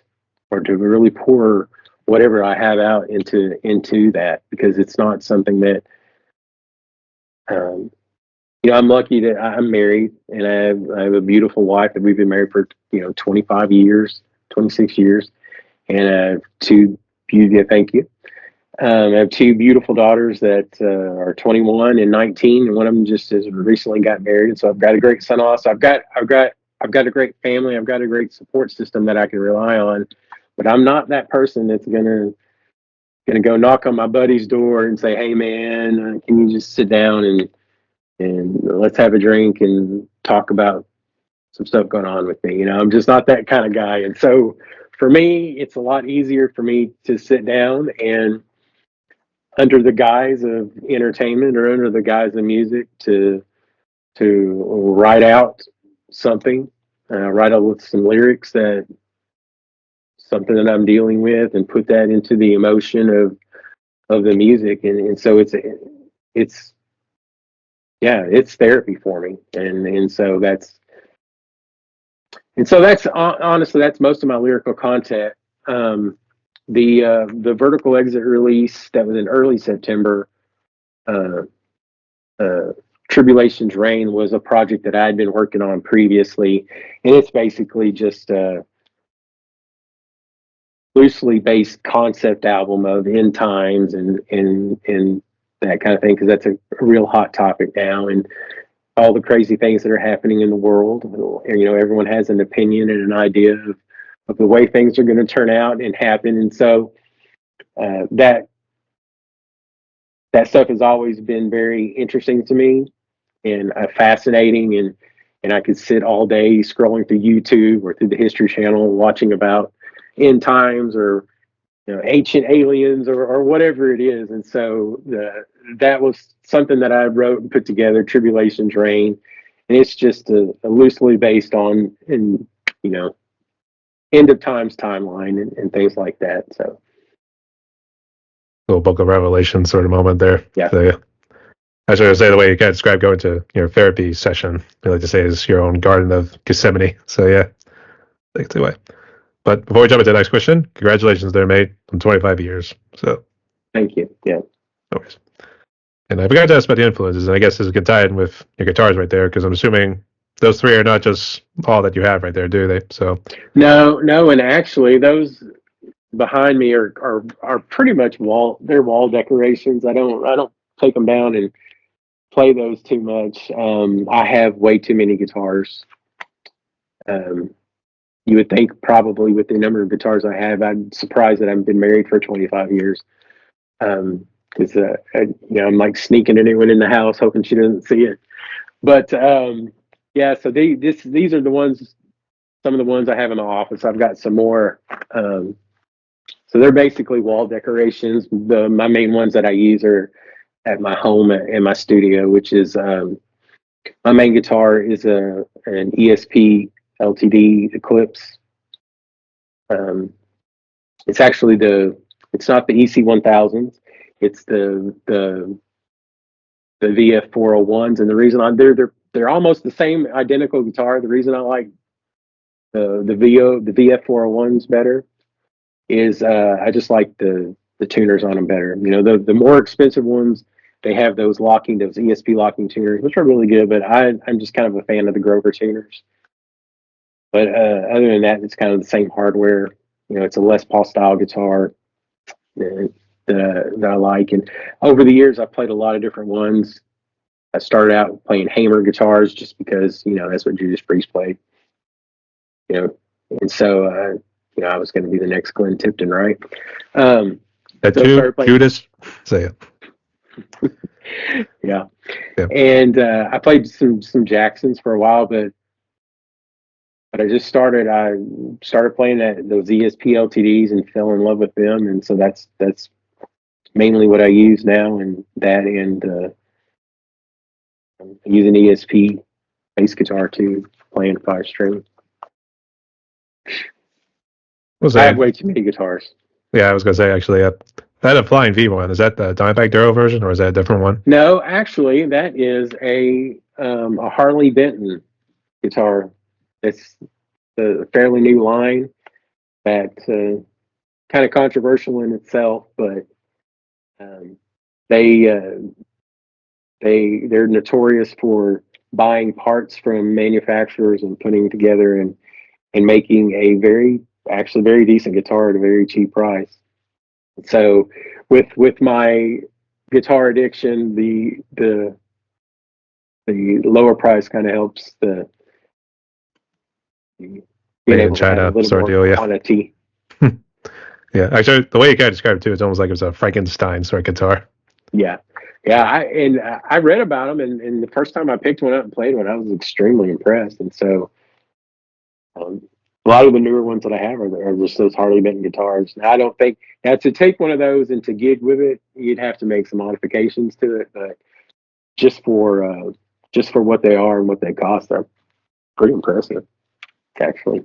or to really pour whatever I have out into that, because it's not something that I'm lucky that I'm married, and I have a beautiful wife that we've been married for 25 years, 26 years, and I have two beautiful, thank you. I have two beautiful daughters that are 21 and 19, and one of them just has recently got married. So I've got a great son-in-law. So I've got a great family. I've got a great support system that I can rely on. But I'm not that person that's gonna go knock on my buddy's door and say, "Hey, man, can you just sit down and let's have a drink and talk about some stuff going on with me?" I'm just not that kind of guy. And so for me, it's a lot easier for me to sit down and, under the guise of entertainment or under the guise of music, to write out something, write out with some lyrics, that something that I'm dealing with, and put that into the emotion of the music. And so it's therapy for me. And so that's honestly, that's most of my lyrical content. The Vertical Exit release that was in early September, Tribulation's Reign, was a project that I had been working on previously, and it's basically just a loosely based concept album of end times and that kind of thing, because that's a real hot topic now, and all the crazy things that are happening in the world. Everyone has an opinion and an idea of the way things are going to turn out and happen, and so that stuff has always been very interesting to me, and fascinating, and I could sit all day scrolling through YouTube or through the History Channel watching about end times, or ancient aliens, or whatever it is. And so that was something that I wrote and put together, Tribulation's Reign, and it's just a loosely based on end end of times timeline and things like that. So little book of Revelation sort of moment there. yeah. So, yeah. I was going to say the way you kind of describe going to your therapy session, I like to say is your own Garden of Gethsemane. So yeah, take it away. But before we jump into the next question, congratulations there, mate, on 25 years. So Thank you. Yeah. no worries. And I forgot to ask about the influences, and I guess this can tie in with your guitars right there, because I'm assuming those three are not just all that you have right there, do they? So No, and actually those behind me are pretty much they're wall decorations. I don't take them down and play those too much. I have way too many guitars. You would think probably with the number of guitars I have, I'm surprised that I've been married for 25 years. Because I'm like sneaking anyone in the house, hoping she doesn't see it. But yeah, so these are the ones. Some of the ones I have in the office. I've got some more. So they're basically wall decorations. My main ones that I use are at my home in my studio, which is my main guitar is an ESP LTD Eclipse. It's actually it's not the EC1000s. It's the VF401s, and the reason they're almost the same identical guitar. The reason I like the VF401s better is I just like the tuners on them better. You know, the more expensive ones, they have those ESP locking tuners, which are really good, but I'm just kind of a fan of the Grover tuners. But other than that, it's kind of the same hardware. You know, it's a Les Paul style guitar that I like. And over the years, I've played a lot of different ones. I started out playing Hamer guitars just because, you know, that's what Judas Priest played. You know, and so you know, I was going to be the next Glenn Tipton, right? Judas, say it. Yeah. And I played some Jacksons for a while, but I started playing those ESP LTDs and fell in love with them, and so that's mainly what I use now, and I'm using ESP bass guitar too, playing 5-string. I have way too many guitars. Yeah, I was gonna say actually, I had a Flying V one. Is that the Dimebag Darrell version, or is that a different one? No, actually, that is a Harley Benton guitar. It's a fairly new line that kind of controversial in itself, but they're notorious for buying parts from manufacturers and putting together and making a very decent guitar at a very cheap price. So with my guitar addiction, the lower price kind of helps the being in China sort of deal, yeah. Quantity. Yeah, actually, the way you kind of described it too, it's almost like it was a Frankenstein sort of guitar. Yeah. I read about them, and the first time I picked one up and played one, I was extremely impressed. And so, a lot of the newer ones that I have are just those Harley Benton guitars. Now, I don't think to take one of those and to gig with it, you'd have to make some modifications to it. But just for what they are and what they cost, they're pretty impressive, actually.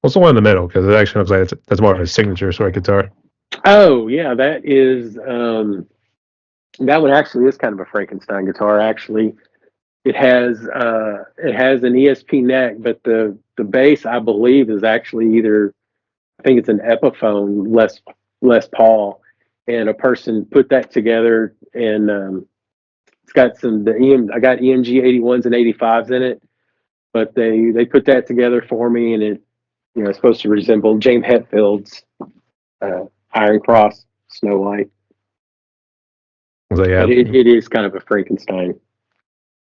What's the one in the middle? Because it actually looks like that's more of a signature sort of guitar. Oh yeah, that is that one actually is kind of a Frankenstein guitar. Actually, it has an ESP neck, but the bass I believe is actually I think it's an Epiphone Les Paul, and a person put that together, and it's got I got EMG 81s and 85s in it, but they put that together for me, and it's supposed to resemble James Hetfield's Iron Cross Snow White. So, yeah. But it is kind of a Frankenstein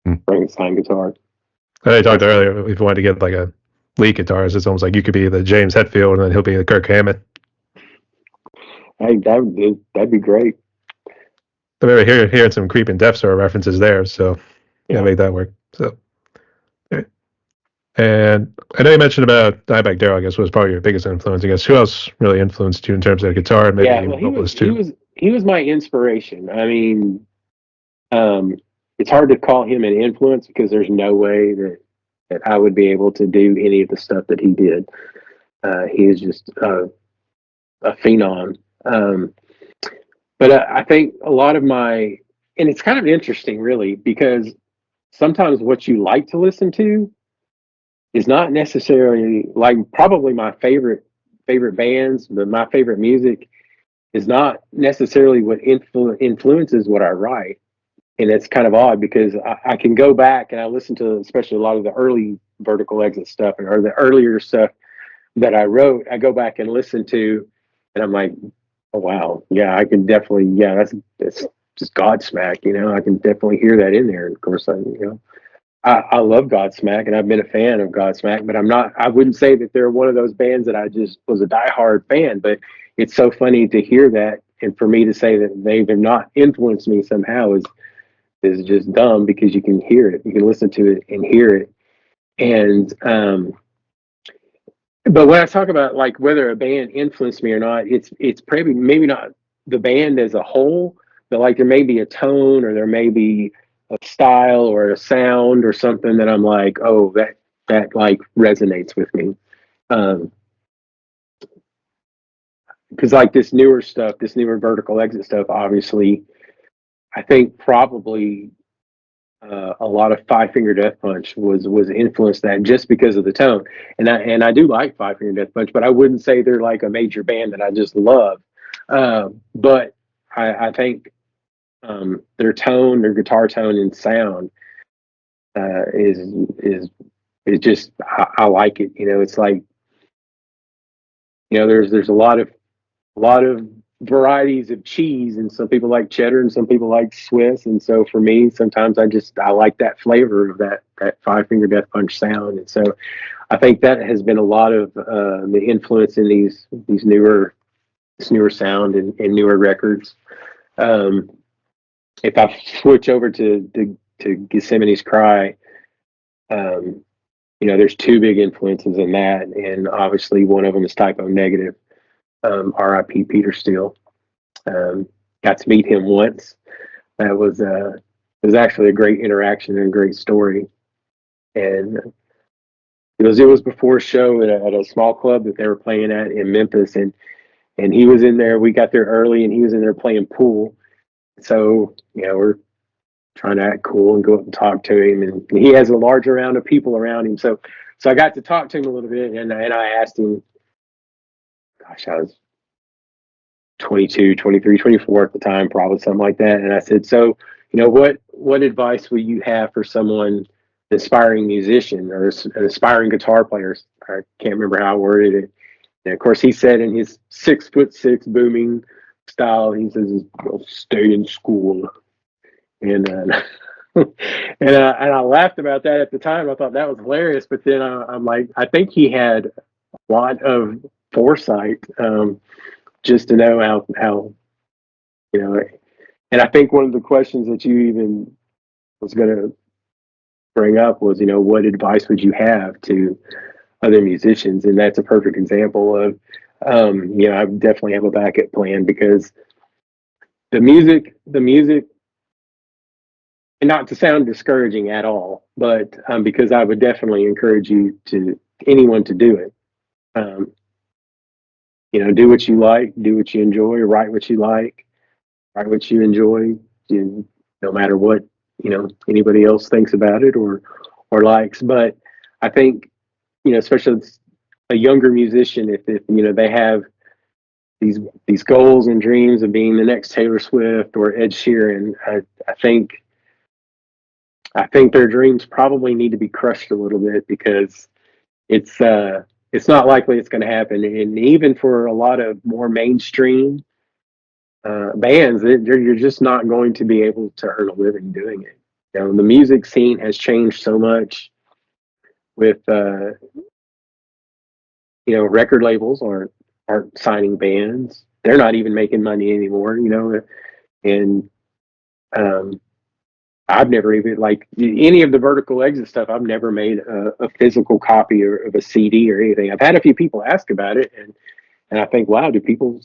guitar. I talked earlier, if you wanted to get like a lead guitarist, it's almost like you could be the James Hetfield and then he'll be the Kirk Hammett. Hey, that'd be great. I remember hearing some Creep and Death sort of references there, so yeah, make that work. So, okay. And I know you mentioned about Dimebag Darrell, I guess, was probably your biggest influence. I guess who else really influenced you in terms of the guitar and maybe vocalist too? He was my inspiration. I mean, it's hard to call him an influence because there's no way that that I would be able to do any of the stuff that he did. He is just a phenom. But I think a lot of my, and it's kind of interesting, really, because sometimes what you like to listen to is not necessarily like probably my favorite bands, but my favorite music is not necessarily what influences what I write. And it's kind of odd because I can go back and I listen to especially a lot of the early Vertical Exit stuff or the earlier stuff that I wrote. I go back and listen to, and I'm like, oh wow, yeah, I can definitely, yeah, that's just Godsmack, you know, I can definitely hear that in there. And of course, I love Godsmack, and I've been a fan of Godsmack, but I wouldn't say that they're one of those bands that I just was a diehard fan. But it's so funny to hear that, and for me to say that they've not influenced me somehow is just dumb, because you can hear it, you can listen to it and hear it. And but when I talk about like whether a band influenced me or not, it's probably maybe not the band as a whole, but like there may be a tone or there may be a style or a sound or something that I'm like, oh, that like resonates with me. Because like this newer stuff, this newer Vertical Exit stuff, obviously, I think probably a lot of Five Finger Death Punch was influenced that just because of the tone. And I do like Five Finger Death Punch, but I wouldn't say they're like a major band that I just love. But I think their tone, their guitar tone and sound is just I like it. You know, it's like, you know, there's a lot of varieties of cheese, and some people like cheddar and some people like Swiss. And so for me, sometimes I like that flavor of that Five Finger Death Punch sound. And so I think that has been a lot of the influence in these newer sound and newer records. If I switch over to Gethsemane's Cry, you know, there's two big influences in that, and obviously one of them is Typo Negative. R.I.P. Peter Steele. Got to meet him once. That was it was actually a great interaction and a great story. And it was before a show at a small club that they were playing at in Memphis, and he was in there. We got there early, and he was in there playing pool. So you know, we're trying to act cool and go up and talk to him, and he has a large round of people around him. So I got to talk to him a little bit, and I asked him, gosh, I was 22, 23, 24 at the time, probably something like that. And I said, so, you know, what advice would you have for someone, an aspiring musician or an aspiring guitar player? I can't remember how I worded it. And of course, he said in his 6'6" booming style, he says, well, stay in school. And and I laughed about that at the time. I thought that was hilarious. But then I'm like, I think he had a lot of foresight. Just to know how you know, and I think one of the questions that you even was going to bring up was, you know, what advice would you have to other musicians? And that's a perfect example of, you know, I definitely have a backup plan, because the music, and not to sound discouraging at all, but because I would definitely encourage anyone to do it. You know, do what you like, do what you enjoy, write what you like, write what you enjoy, no matter what, you know, anybody else thinks about it or likes. But I think, you know, especially a younger musician, if you know, they have these goals and dreams of being the next Taylor Swift or Ed Sheeran, I think their dreams probably need to be crushed a little bit, because it's not likely it's going to happen. And even for a lot of more mainstream bands, you're just not going to be able to earn a living doing it. You know, the music scene has changed so much with you know, record labels aren't signing bands. They're not even making money anymore, you know. And I've never even, like, any of the Vertical Exit stuff, I've never made a physical copy of a CD or anything. I've had a few people ask about it, and I think, wow, do people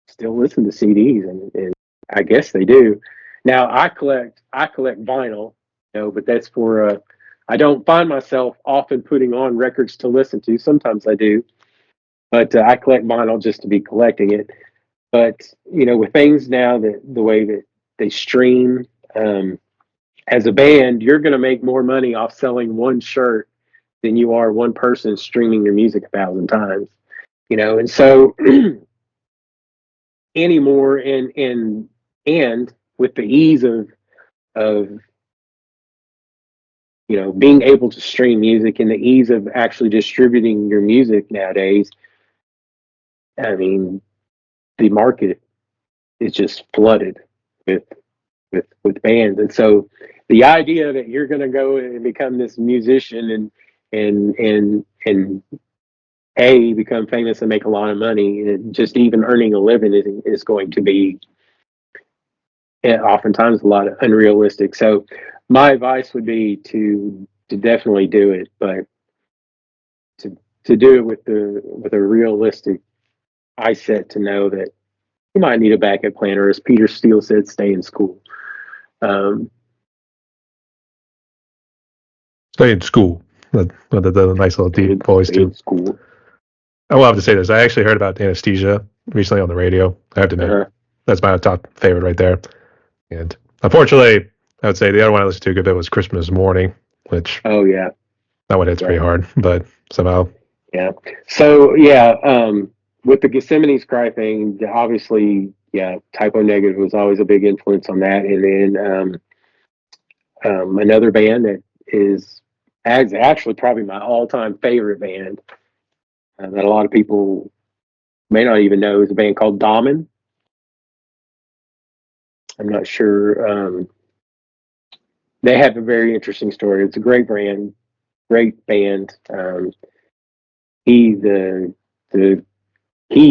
still listen to CDs? And I guess they do. Now I collect vinyl, you know, but that's for I don't find myself often putting on records to listen to. Sometimes I do, but I collect vinyl just to be collecting it. But with things now that the way that they stream, as a band, you're going to make more money off selling one shirt than you are one person streaming your music 1,000 times. And so anymore, and with the ease of being able to stream music and the ease of actually distributing your music nowadays, I mean, the market is just flooded with bands. And so the idea that you're going to go and become this musician and become famous and make a lot of money, and just even earning a living is going to be oftentimes a lot of unrealistic. So my advice would be to definitely do it, but to do it with a realistic eye set, to know that you might need a backup plan, or as Peter Steele said, stay in school. Stay in school. The nice little deep voice too. School. I will have to say this. I actually heard about Anesthesia recently on the radio. I have to admit, that's my top favorite right there. And unfortunately, I would say the other one I listened to a good bit was Christmas Morning, which that one hits pretty hard, but somehow. Yeah. So with the Gethsemane's Cry thing, obviously, Typo Negative was always a big influence on that. And then another band that is actually probably my all-time favorite band that a lot of people may not even know is a band called Damen. I'm not sure. They have a very interesting story. It's a great band. He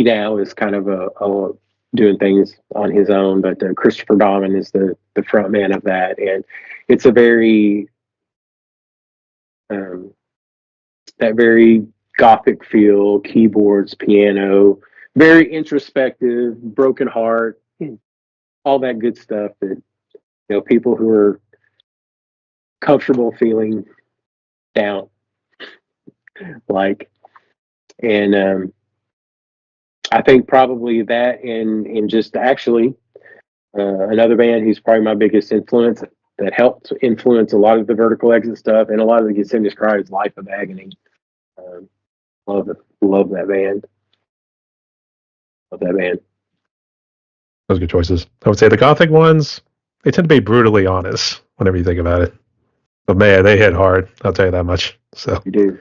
now is kind of doing things on his own, but Christopher Damen is the front man of that, and it's a very that very gothic feel, keyboards, piano, very introspective, broken heart, all that good stuff that people who are comfortable feeling down like. And I think probably that, and just actually another band who's probably my biggest influence, that helped influence a lot of the Vertical Exit stuff and a lot of the Gethsemane's Cry, is Life of Agony. Love that band. Love that band. Those are good choices. I would say the Gothic ones, they tend to be brutally honest whenever you think about it. But man, they hit hard. I'll tell you that much. So you do.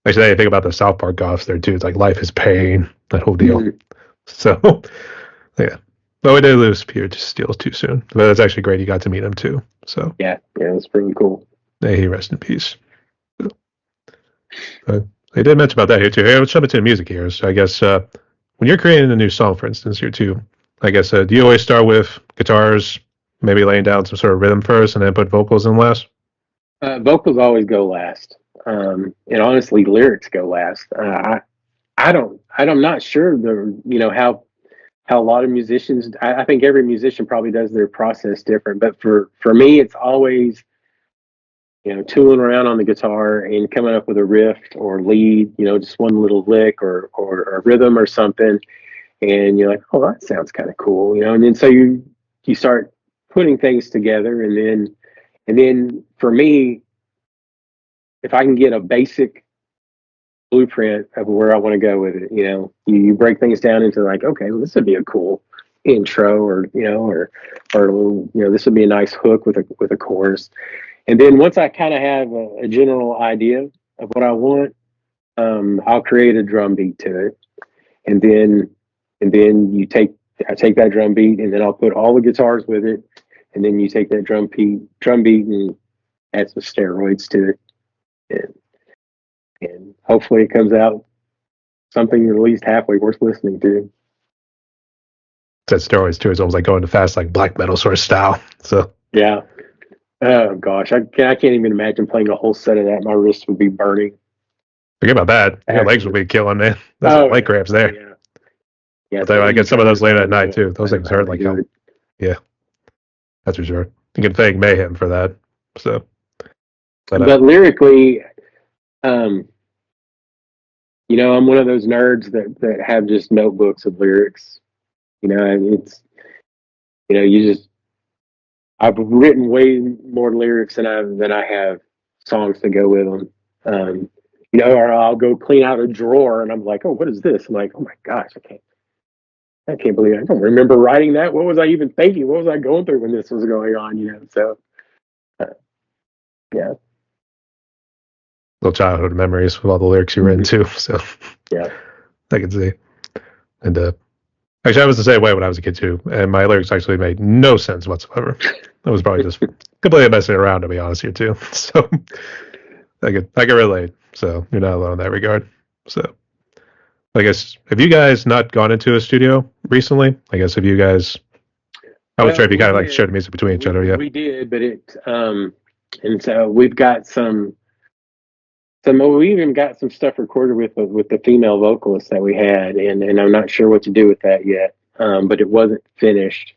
Actually, you think about the South Park goths there too. It's like Life is Pain, that whole deal. Mm-hmm. So yeah. But we did lose Peter Steele too soon. But that's actually great. You got to meet him too. So yeah, it's pretty cool. May he rest in peace. They did mention about that here too. Hey, let's jump into the music here. So I guess when you're creating a new song, for instance, here too, I guess do you always start with guitars, maybe laying down some sort of rhythm first, and then put vocals in last? Vocals always go last, and honestly, lyrics go last. I'm not sure how a lot of musicians. I think every musician probably does their process different, but for me, it's always tooling around on the guitar and coming up with a riff or lead, just one little lick or a rhythm or something, and you're like, oh, that sounds kind of cool, and then so you start putting things together, and then for me, if I can get a basic blueprint of where I want to go with it, you break things down into like, okay, well, this would be a cool intro, or this would be a nice hook with a chorus. And then once I kind of have a general idea of what I want, I'll create a drum beat to it, and then I take that drum beat, and then I'll put all the guitars with it, and then you take that drum beat and add some steroids to it, and hopefully it comes out something at least halfway worth listening to. That steroids too is almost like going to fast, like black metal sort of style. So yeah. Oh gosh, I can't even imagine playing a whole set of that. My wrists would be burning. Forget about that. Your legs would be killing, man. That's leg cramps there. Yeah. I get some of those late at night too. Those things hurt like hell. Yeah, that's for sure. You can thank Mayhem for that. So But lyrically, um, I'm one of those nerds that have just notebooks of lyrics. It's you just I've written way more lyrics than I have songs to go with them. Or I'll go clean out a drawer and I'm like, oh, what is this? I'm like, oh my gosh, I can't believe I don't remember writing that. What was I even thinking? What was I going through when this was going on? So uh, yeah, little childhood memories with all the lyrics you written too. So yeah, I can see. And actually, I was the same way when I was a kid too, and my lyrics actually made no sense whatsoever. I was probably just completely messing around, to be honest here too. So I can relate. So you're not alone in that regard. So I guess, have you guys not gone into a studio recently? I guess, have you guys? I was sure if you we kind of like did. share the music between each other. Yeah. We did, but and so we've got we even got some stuff recorded with the female vocalist that we had, and I'm not sure what to do with that yet. But it wasn't finished,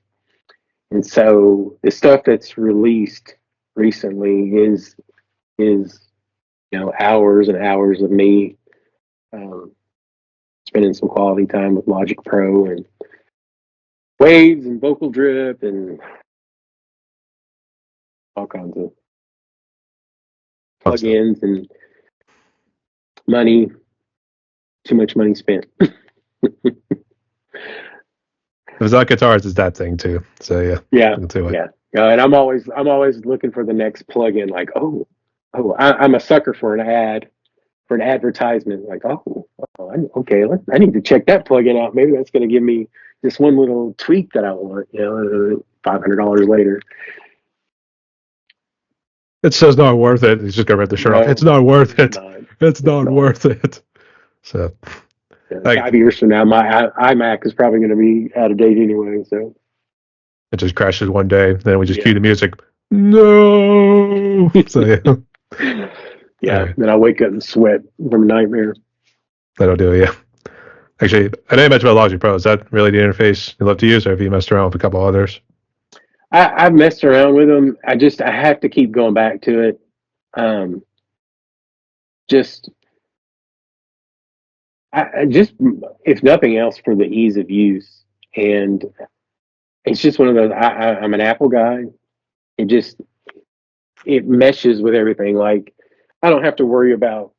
and so the stuff that's released recently is hours and hours of me um, spending some quality time with Logic Pro and waves and vocal drip and all kinds of Fun stuff. plugins and money. Too much money spent. If it's not guitars, it's that thing too. So yeah, Yeah, into it. yeah. And I'm always looking for the next plugin. Like, I'm a sucker for an advertisement. Like, okay, I need to check that plugin out. Maybe that's going to give me this one little tweak that I want. $500 later. It's just not worth it. He's just gonna rip the shirt off. No, It's not worth it. not. It's not worth it. So, like, 5 years from now, my iMac is probably going to be out of date anyway. So it just crashes one day. Then we just yeah. cue the music. No. So yeah. Yeah. Right. Then I wake up and sweat from a nightmare. That'll do it. Yeah. Actually, I didn't mention about Logic Pro. Is that really the interface you love to use, or have you messed around with a couple others? I've messed around with them. I have to keep going back to it. Just just if nothing else for the ease of use, and it's just one of those. I'm an Apple guy. It it meshes with everything. Like I don't have to worry about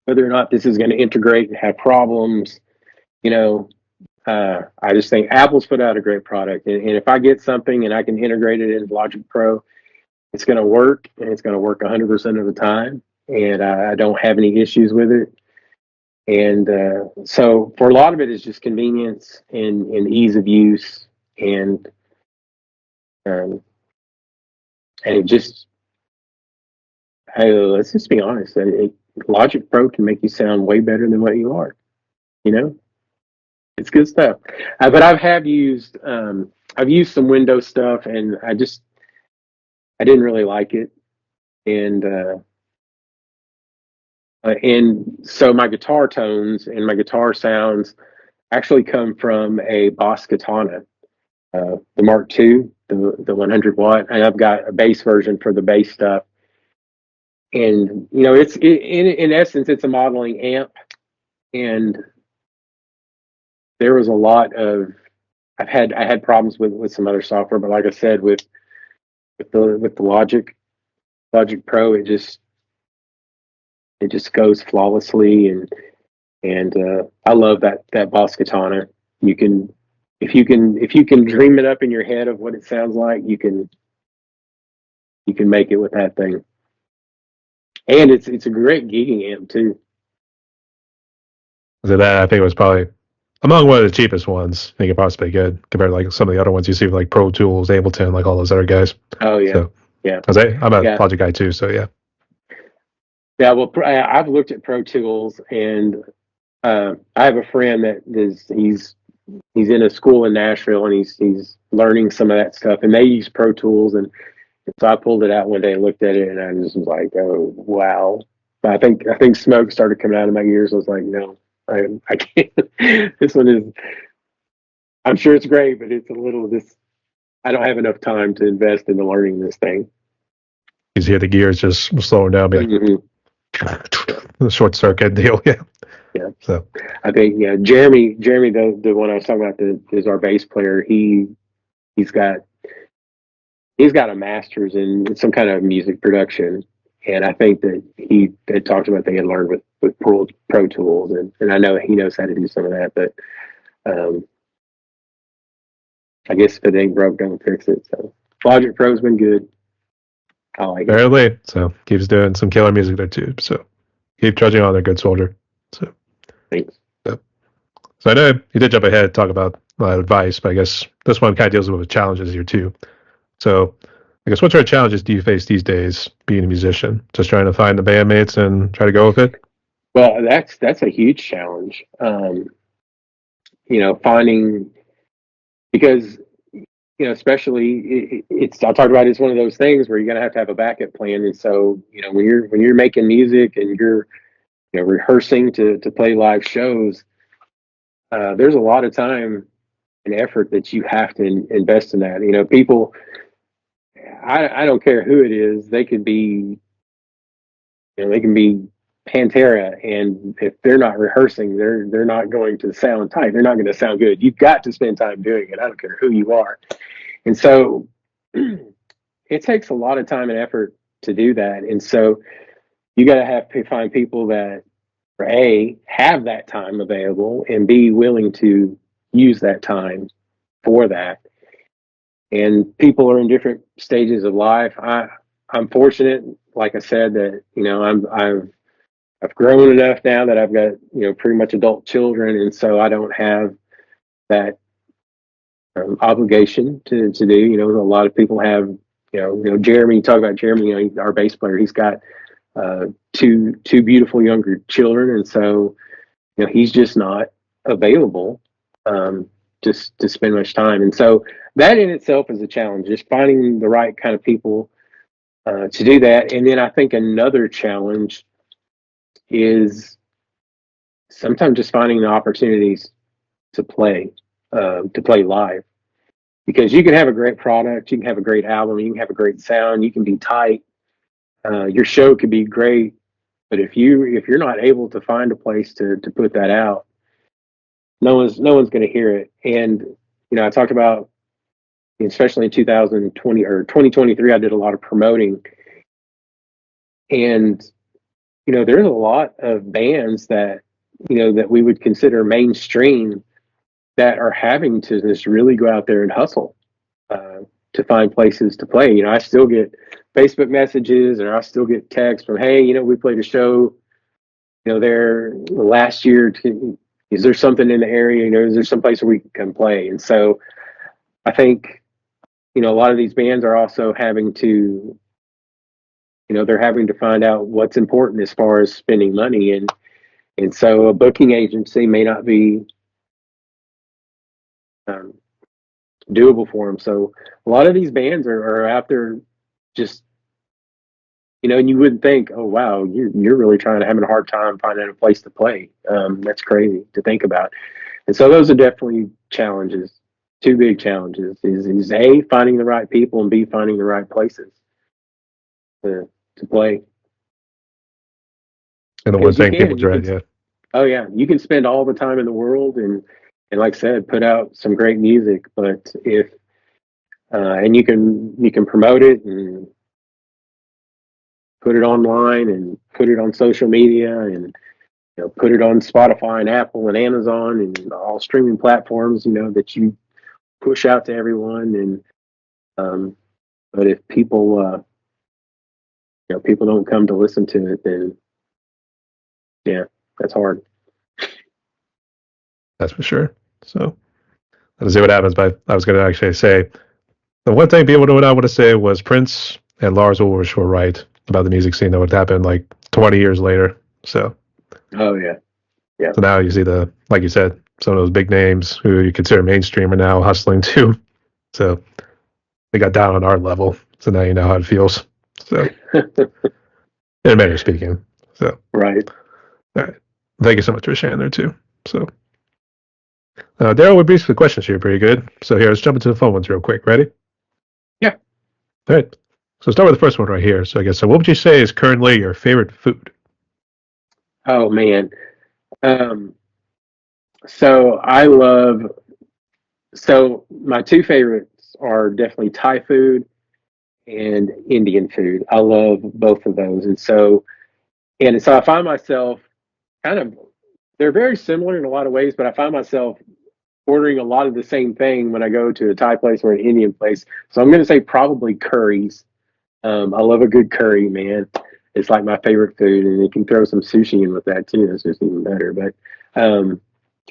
whether or not this is going to integrate and have problems. You know, I just think Apple's put out a great product, and if I get something and I can integrate it into Logic Pro, it's going to work, and it's going to work 100% of the time, and I don't have any issues with it. And so for a lot of it is just convenience and ease of use, and um, it just let's just be honest, Logic Pro can make you sound way better than what you are. It's good stuff. But I've used some Windows stuff, and I didn't really like it, and so my guitar tones and my guitar sounds actually come from a Boss Katana, the Mark II, the 100 watt, and I've got a bass version for the bass stuff. And in essence, it's a modeling amp, and there was a lot of I had problems with some other software, but like I said, with the Logic Pro, it just goes flawlessly, and I love that Boss Katana. You can if you can dream it up in your head of what it sounds like, you can make it with that thing. And it's a great gigging amp too. So that I think it was probably among one of the cheapest ones. I think it possibly good compared to like some of the other ones you see with like Pro Tools, Ableton, like all those other guys. Oh yeah, So, yeah. I'm a Yeah. Logic guy too, so yeah. Yeah, well, I've looked at Pro Tools, and I have a friend that he's in a school in Nashville, and he's learning some of that stuff, and they use Pro Tools, and so I pulled it out one day and looked at it, and I just was like, oh wow. But I think smoke started coming out of my ears. I was like, no, I can't. This one is. I'm sure it's great, but it's a little this. I don't have enough time to invest into learning this thing. You hear the gears just slowing down, like, the short circuit deal. Yeah. Yeah. So I think Jeremy, the one I was talking about, is our bass player. He's got a master's in some kind of music production, and I think that he had talked about they had learned with Pro Tools, and I know he knows how to do some of that, but I guess if it ain't broke, don't fix it. So Logic Pro's been good. I like it. apparently, so keeps doing some killer music there too. So keep trudging on there, good soldier. So Thanks. So I know you did jump ahead to talk about advice, but I guess this one kind of deals with challenges here too. So I guess what sort of challenges do you face these days being a musician? Just trying to find the bandmates and try to go with it? Well, that's a huge challenge. Finding, because especially it's I talked about it's one of those things where you're gonna have to have a backup plan, and so when you're making music and you're rehearsing to play live shows, there's a lot of time and effort that you have to invest in that. People, I don't care who it is, they could be, they can be Pantera, and if they're not rehearsing, they're not going to sound tight. They're not going to sound good. You've got to spend time doing it. I don't care who you are. And so it takes a lot of time and effort to do that. And so you got to have to find people that, A, have that time available, and B, willing to use that time for that. And people are in different stages of life. I'm fortunate, like I said, that I've grown enough now that I've got pretty much adult children, and so I don't have that obligation to do. A lot of people have. Jeremy. You talk about Jeremy. Our bass player. He's got two beautiful younger children, and so he's just not available just to spend much time. And so that in itself is a challenge, just finding the right kind of people to do that. And then I think another challenge is sometimes just finding the opportunities to play live, because you can have a great product, you can have a great album, you can have a great sound, you can be tight, your show could be great, but if you're not able to find a place to put that out, no one's going to hear it. And I talked about, especially in 2020 or 2023, I did a lot of promoting, and there's a lot of bands that that we would consider mainstream that are having to just really go out there and hustle to find places to play. I still get Facebook messages, or I still get texts from, hey, we played a show there last year. Is there something in the area? Is there some place where we can come play? And so I think a lot of these bands are also having to they're having to find out what's important as far as spending money, and so a booking agency may not be doable for them. So a lot of these bands are out there just, and you wouldn't think, oh wow, you're really having a hard time finding a place to play. That's crazy to think about. And so those are definitely challenges. Two big challenges is A, finding the right people, and B, finding the right places to play. And the one thing people dread, yeah. Oh yeah, you can spend all the time in the world and like I said, put out some great music, but if and you can promote it and put it online and put it on social media and put it on Spotify and Apple and Amazon and all streaming platforms that you push out to everyone, and but if people people don't come to listen to it, then yeah, that's hard. That's for sure. So let's see what happens. But I was going to actually say the one thing people would I want to say was Prince and Lars Ulrich were right about the music scene that would happen like 20 years later. So oh yeah. So now you see like you said, some of those big names who you consider mainstream are now hustling too. So they got down on our level. So now you know how it feels. So in a manner of speaking. So right. All right. Thank you so much for sharing there too. So Darrell, we're brief with questions here pretty good. So here, let's jump into the phone ones real quick. Ready? Yeah. All right. So start with the first one right here. So I guess, so what would you say is currently your favorite food? Oh man. Um, so I love. So my two favorites are definitely Thai food and Indian food. I love both of those, and so I find myself kind of. They're very similar in a lot of ways, but I find myself ordering a lot of the same thing when I go to a Thai place or an Indian place. So I'm going to say probably curries. I love a good curry, man. It's like my favorite food, and you can throw some sushi in with that too. It's just even better. But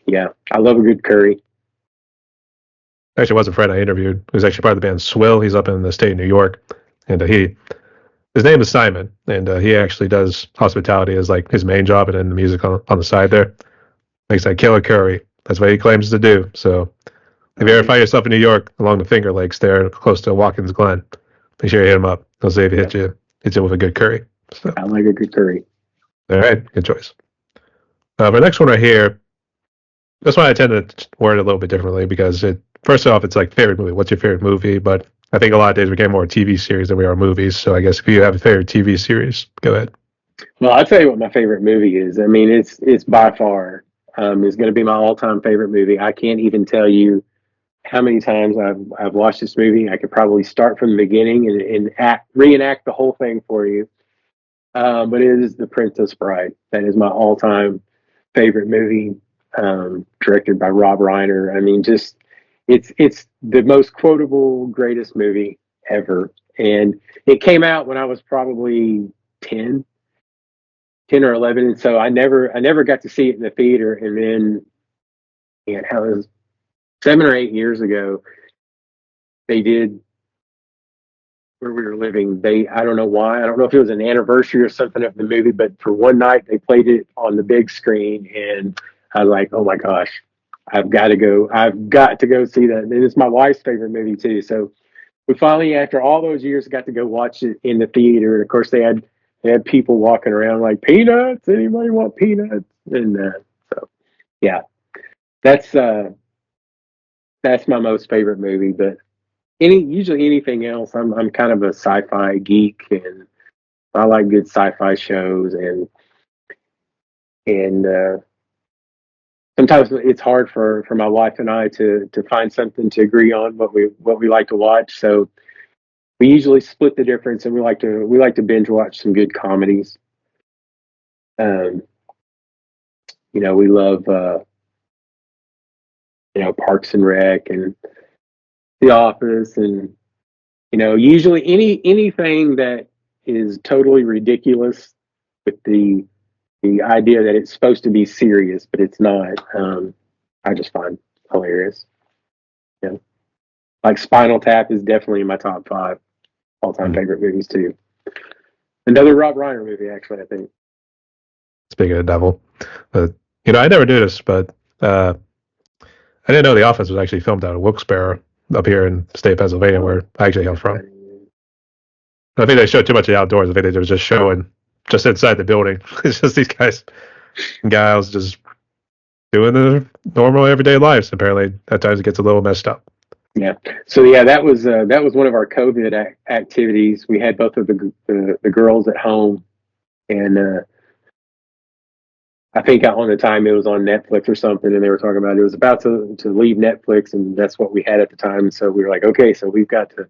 yeah, I love a good curry. Actually, was a friend I interviewed who's actually part of the band Swill. He's up in the state of New York, and his name is Simon, and he actually does hospitality as like his main job, and then the music on the side there. Makes that killer curry. That's what he claims to do. So if you ever find yourself in New York along the Finger Lakes there, close to Watkins Glen, make sure you hit him up. He'll say if he hits you with a good curry. So, I like a good curry. all right, good choice. For the next one right here, this one I tend to word it a little bit differently because first off, it's like favorite movie. What's your favorite movie? But I think a lot of days we get more TV series than we are movies. So I guess if you have a favorite TV series, go ahead. Well, I'll tell you what my favorite movie is. I mean, it's by far is going to be my all-time favorite movie. I can't even tell you how many times I've watched this movie. I could probably start from the beginning and reenact the whole thing for you. But it is The Princess Bride. That is my all-time favorite movie, directed by Rob Reiner. I mean, just it's the most quotable, greatest movie ever. And it came out when I was probably 10, 10 or 11, and so I never got to see it in the theater. And then, and how was 7 or 8 years ago, they did where we were living. I don't know why. I don't know if it was an anniversary or something of the movie, but for one night they played it on the big screen, and I was like, oh my gosh, I've got to go. I've got to go see that. And it's my wife's favorite movie too. So we finally, after all those years, got to go watch it in the theater. And of course, they had people walking around like, peanuts. Anybody want peanuts? And so yeah, that's that's my most favorite movie. But usually anything else, I'm kind of a sci-fi geek, and I like good sci-fi shows, and sometimes it's hard for my wife and I to find something to agree on what we like to watch. So we usually split the difference, and we like to binge watch some good comedies. Um, we love Parks and Rec and The Office, and usually anything that is totally ridiculous with the idea that it's supposed to be serious, but it's not. I just find hilarious. Yeah, like Spinal Tap is definitely in my top five all-time favorite movies too. Another Rob Reiner movie, actually. I think. Speaking of the devil, but I never knew this, but I didn't know The Office was actually filmed out of Wilkes-Barre up here in the state of Pennsylvania, where I actually hail from. I think they showed too much of the outdoors. I think they were just showing just inside the building. It's just these guys and gals just doing their normal everyday lives. Apparently, at times it gets a little messed up. Yeah. So yeah, that was one of our COVID activities. We had both of the girls at home, and I think on the time it was on Netflix or something, and they were talking about it was about to leave Netflix, and that's what we had at the time. So we were like, okay, so we've got to.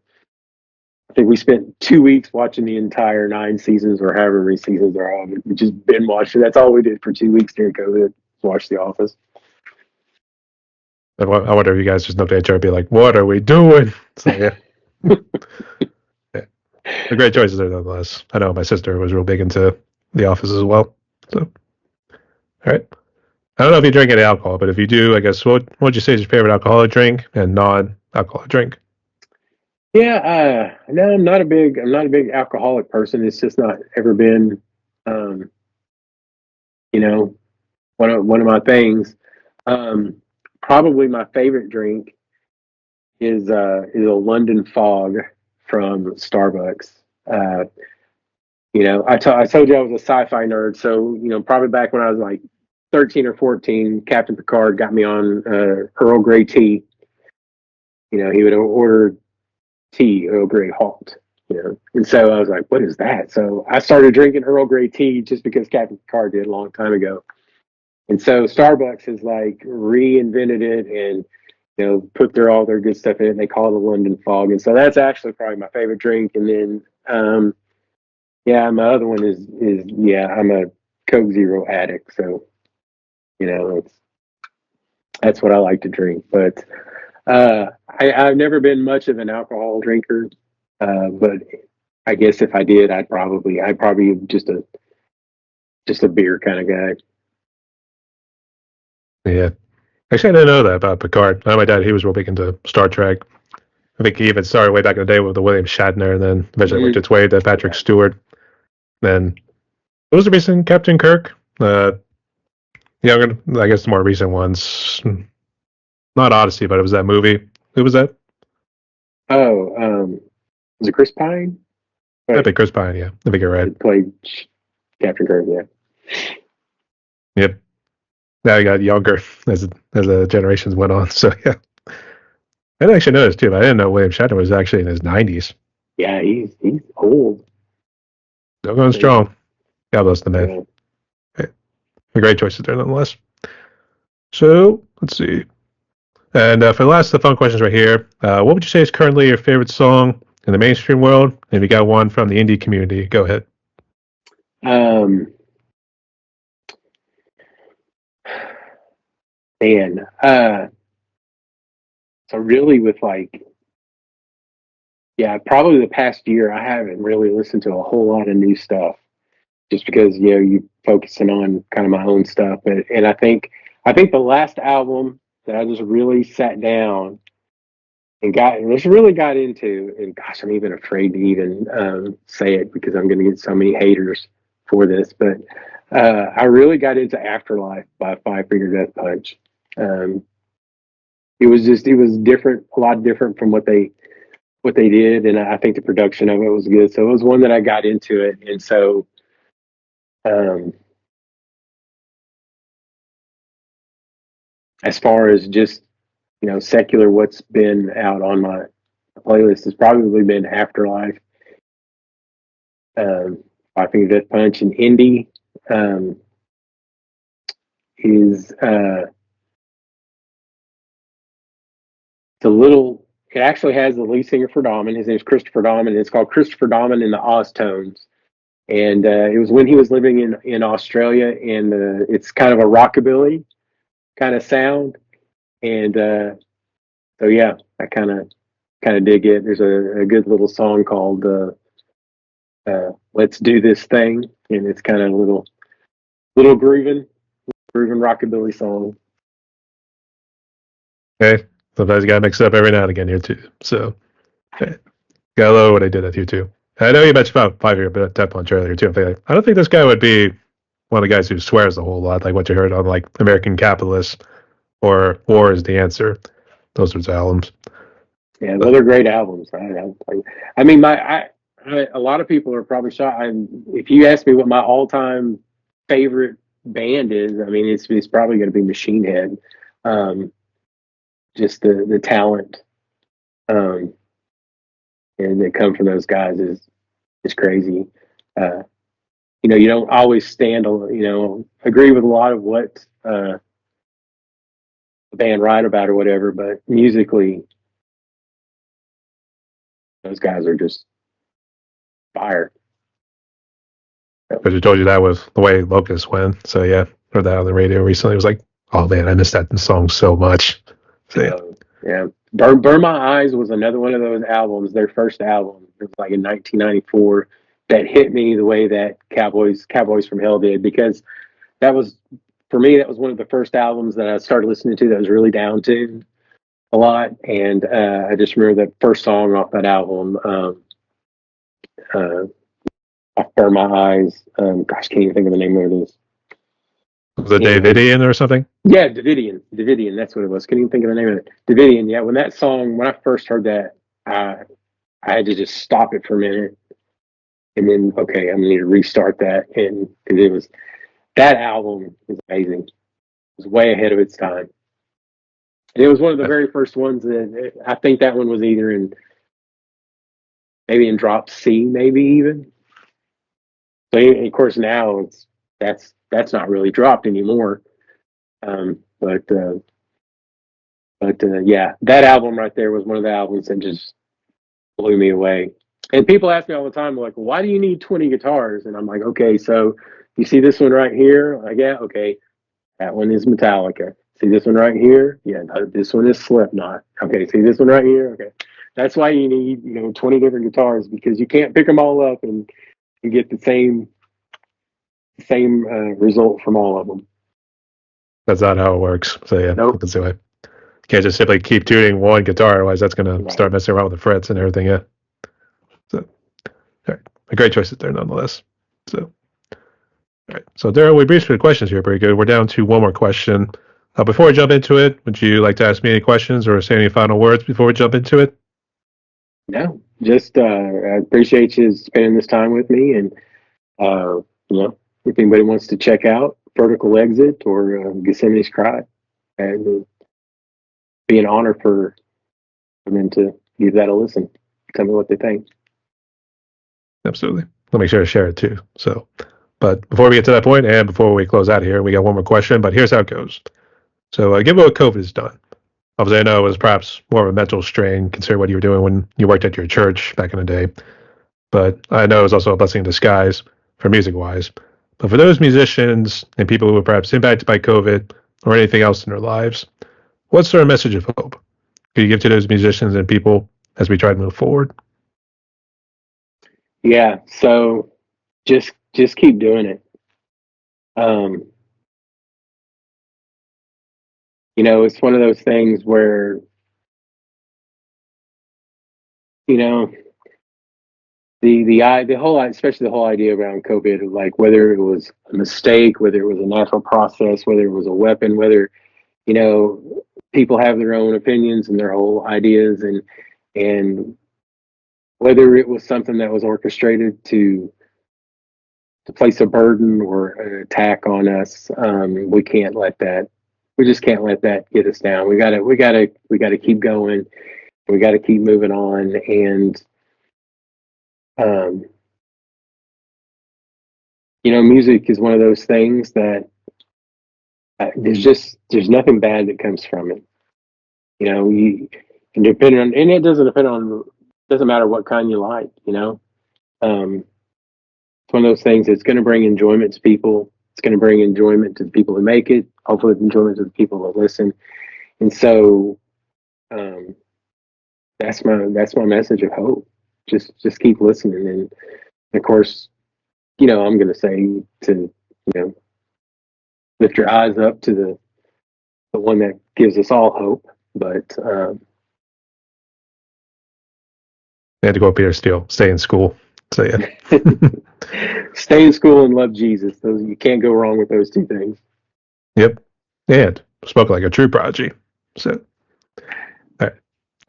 I think we spent 2 weeks watching the entire 9 seasons or however many seasons there are. We just binge watched it. That's all we did for 2 weeks during COVID. Watch The Office. I wonder if you guys just looked at each other and be like, "What are we doing?" So yeah, yeah. The great choices there nonetheless. I know my sister was real big into The Office as well. So, all right. I don't know if you drink any alcohol, but if you do, I guess what would you say is your favorite alcoholic drink and non-alcoholic drink? Yeah, no, I'm not a big alcoholic person. It's just not ever been, um, you know, one of my things. Um, Probably my favorite drink is a London Fog from Starbucks. Uh, I told you I was a sci-fi nerd, so probably back when I was like 13 or 14, Captain Picard got me on Earl Grey tea. He would order tea, Earl Grey hot, And so I was like, what is that? So I started drinking Earl Grey tea just because Captain Picard did a long time ago. And so Starbucks has like reinvented it and put all their good stuff in it. And they call it the London Fog. And so that's actually probably my favorite drink. And then my other one is I'm a Coke Zero addict. So, that's what I like to drink. But I've never been much of an alcohol drinker. But I guess if I did, I'd probably just a beer kind of guy. Yeah. Actually, I didn't know that about Picard. I know my dad, he was real big into Star Trek. I think he even started way back in the day with the William Shatner, and then eventually worked its way to Patrick Stewart. Then, what was the recent Captain Kirk? I guess the more recent ones. Not Odyssey, but it was that movie. Who was that? Oh, was it Chris Pine? I think Chris Pine, yeah. I think you're right. Played Captain Kirk, yeah. Yep. Now he got younger as the generations went on. So, yeah. I didn't actually know this, too. But I didn't know William Shatner was actually in his 90s. Yeah, he's old. Still going strong. God bless the man. Yeah. A great choices there, nonetheless. So, let's see. And for the fun questions right here, what would you say is currently your favorite song in the mainstream world? And if you got one from the indie community, go ahead. So really with probably the past year, I haven't really listened to a whole lot of new stuff just because, you focusing on kind of my own stuff. And I think the last album that I just really sat down and really got into, and gosh, I'm even afraid to even say it because I'm going to get so many haters for this, but I really got into Afterlife by Five Finger Death Punch. It was different, a lot different from what they did, and I think the production of it was good. So it was one that I got into it, and so as far as just secular, what's been out on my playlist has probably been Afterlife, I think Death Punch, and indie is it actually has the lead singer for Dahman. His name is Christopher Dahman, and it's called Christopher Dahman and the Oztones. And it was when he was living in Australia, and it's kind of a rockabilly kind of sound. And so yeah, I kind of dig it. There's a good little song called "Let's Do This Thing," and it's kind of a little grooving rockabilly song. Okay. Sometimes you got to mix it up every now and again here, too. So, okay. Gotta love what I did that here, too. I know you mentioned about 5 Year Death Punch earlier, too. I don't think this guy would be one of the guys who swears a whole lot, like what you heard on, like, American Capitalist or War is the Answer. Those sorts of albums. Yeah, those are great albums. I mean, a lot of people are probably shocked. If you ask me what my all-time favorite band is, I mean, it's probably going to be Machine Head. Just the talent and that come from those guys is crazy. You don't always agree with a lot of what the band write about or whatever, but musically, those guys are just fire. But I told you that was the way Locust went. So, yeah, heard that on the radio recently. It was like, oh, man, I missed that song so much. So, yeah. Burn My Eyes was another one of those albums, their first album. It was like in 1994 that hit me the way that Cowboys from Hell did, because that was, for me, that was one of the first albums that I started listening to that was really down tuned a lot. And I just remember that first song off that album, off Burn My Eyes. Gosh, can't even think of the name of it is. Was it Davidian or something? Yeah, Davidian. That's what it was. Couldn't even think of the name of it. Davidian. Yeah, when I first heard that, I had to just stop it for a minute, and then okay, I'm gonna need to restart that, and because that album is amazing. It was way ahead of its time. And it was one of the very first ones that I think that one was either in maybe in drop C, maybe even. So of course now that's not really dropped anymore. But yeah, that album right there was one of the albums that just blew me away. And people ask me all the time, like, why do you need 20 guitars? And I'm like, okay, so you see this one right here? Like, yeah, okay, that one is Metallica. See this one right here? Yeah, no, this one is Slipknot. Okay, see this one right here? Okay. That's why you need, 20 different guitars, because you can't pick them all up and get the same result from all of them. That's not how it works. So yeah, Nope. that's the way. You can't just simply keep tuning one guitar, otherwise that's going to Right. start messing around with the frets and everything. Yeah. So, all right, a great choices there nonetheless. So, all right. So Darrell, we breezed through the questions here pretty good. We're down to one more question. Before we jump into it, would you like to ask me any questions or say any final words before we jump into it? No, just I appreciate you spending this time with me, and if anybody wants to check out Vertical Exit or Gethsemane's Cry, and it'd be an honor for them to give that a listen. Tell me what they think. Absolutely. I'll make sure to share it too. So, but before we get to that point and before we close out here, we got one more question, but here's how it goes. So, given what COVID has done, obviously I know it was perhaps more of a mental strain considering what you were doing when you worked at your church back in the day, but I know it was also a blessing in disguise for music-wise. But for those musicians and people who were perhaps impacted by COVID or anything else in their lives, what sort of message of hope could you give to those musicians and people as we try to move forward? Yeah, so just keep doing it. It's one of those things where the whole, especially the whole idea around COVID, like whether it was a mistake, whether it was a natural process, whether it was a weapon, whether people have their own opinions and their whole ideas, and whether it was something that was orchestrated to place a burden or an attack on us. We can't let that. We just can't let that get us down. We gotta keep going. We gotta keep moving on. And music is one of those things that there's nothing bad that comes from it. You and depending on, and it doesn't matter what kind you like. It's one of those things that's going to bring enjoyment to people. It's going to bring enjoyment to the people who make it. Hopefully, enjoyment to the people that listen. And so, that's my message of hope. Just keep listening, and of course, I'm going to say to lift your eyes up to the one that gives us all hope. But They had to go up here still, stay in school. So yeah. stay in school and love Jesus. Those, you can't go wrong with those two things. Yep. And spoke like a true prodigy. So, all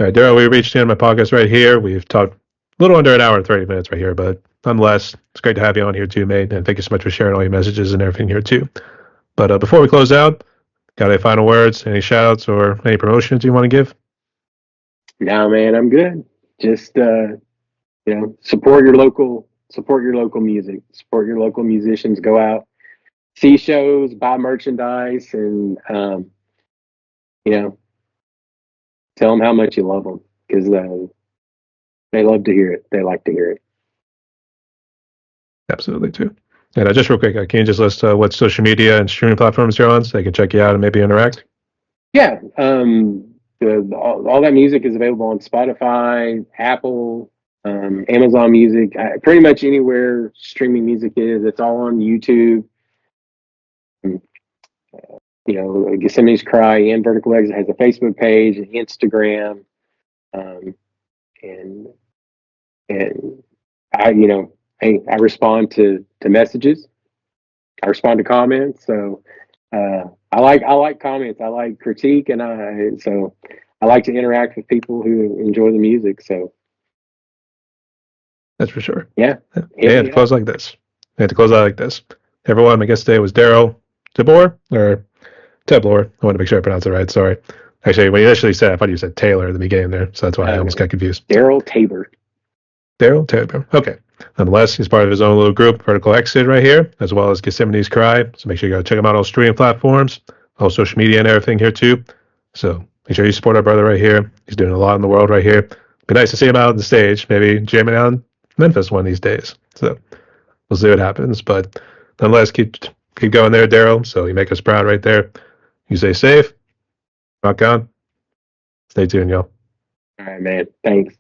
right, Darrell, we reached the end of my podcast right here. We've talked a little under an hour and 30 minutes right here, but nonetheless, it's great to have you on here too, mate. And thank you so much for sharing all your messages and everything here too. But before we close out, got any final words, any shout outs, or any promotions you want to give? No, man, I'm good. Just support your local music, support your local musicians. Go out, see shows, buy merchandise, and tell them how much you love them, because they love to hear it. They like to hear it. Absolutely too. And just real quick, can you just list what social media and streaming platforms you're on so they can check you out and maybe interact? Yeah, all that music is available on Spotify, Apple, Amazon Music, pretty much anywhere streaming music is. It's all on YouTube. Gethsemane's Cry and Vertical Exit has a Facebook page, an Instagram, and I respond to messages. I respond to comments. So I like comments. I like critique, and I like to interact with people who enjoy the music. So that's for sure. Yeah. And to close like this. Everyone, my guest today was Darrell Tabor or Tabor. I want to make sure I pronounce it right. Sorry. Actually, when you initially said, I thought you said Taylor at the beginning there, so that's why I almost got confused. Darrell Tabor. Darrell Tabor. Okay. Nonetheless, he's part of his own little group, Vertical Exit, right here, as well as Gethsemane's Cry. So make sure you go check him out on streaming platforms, all social media and everything here too. So make sure you support our brother right here. He's doing a lot in the world right here. Be nice to see him out on the stage, maybe jamming out in Memphis one of these days. So we'll see what happens. But nonetheless, keep going there, Darrell. So you make us proud right there. You stay safe. Rock on. Stay tuned, y'all. All right, man. Thanks.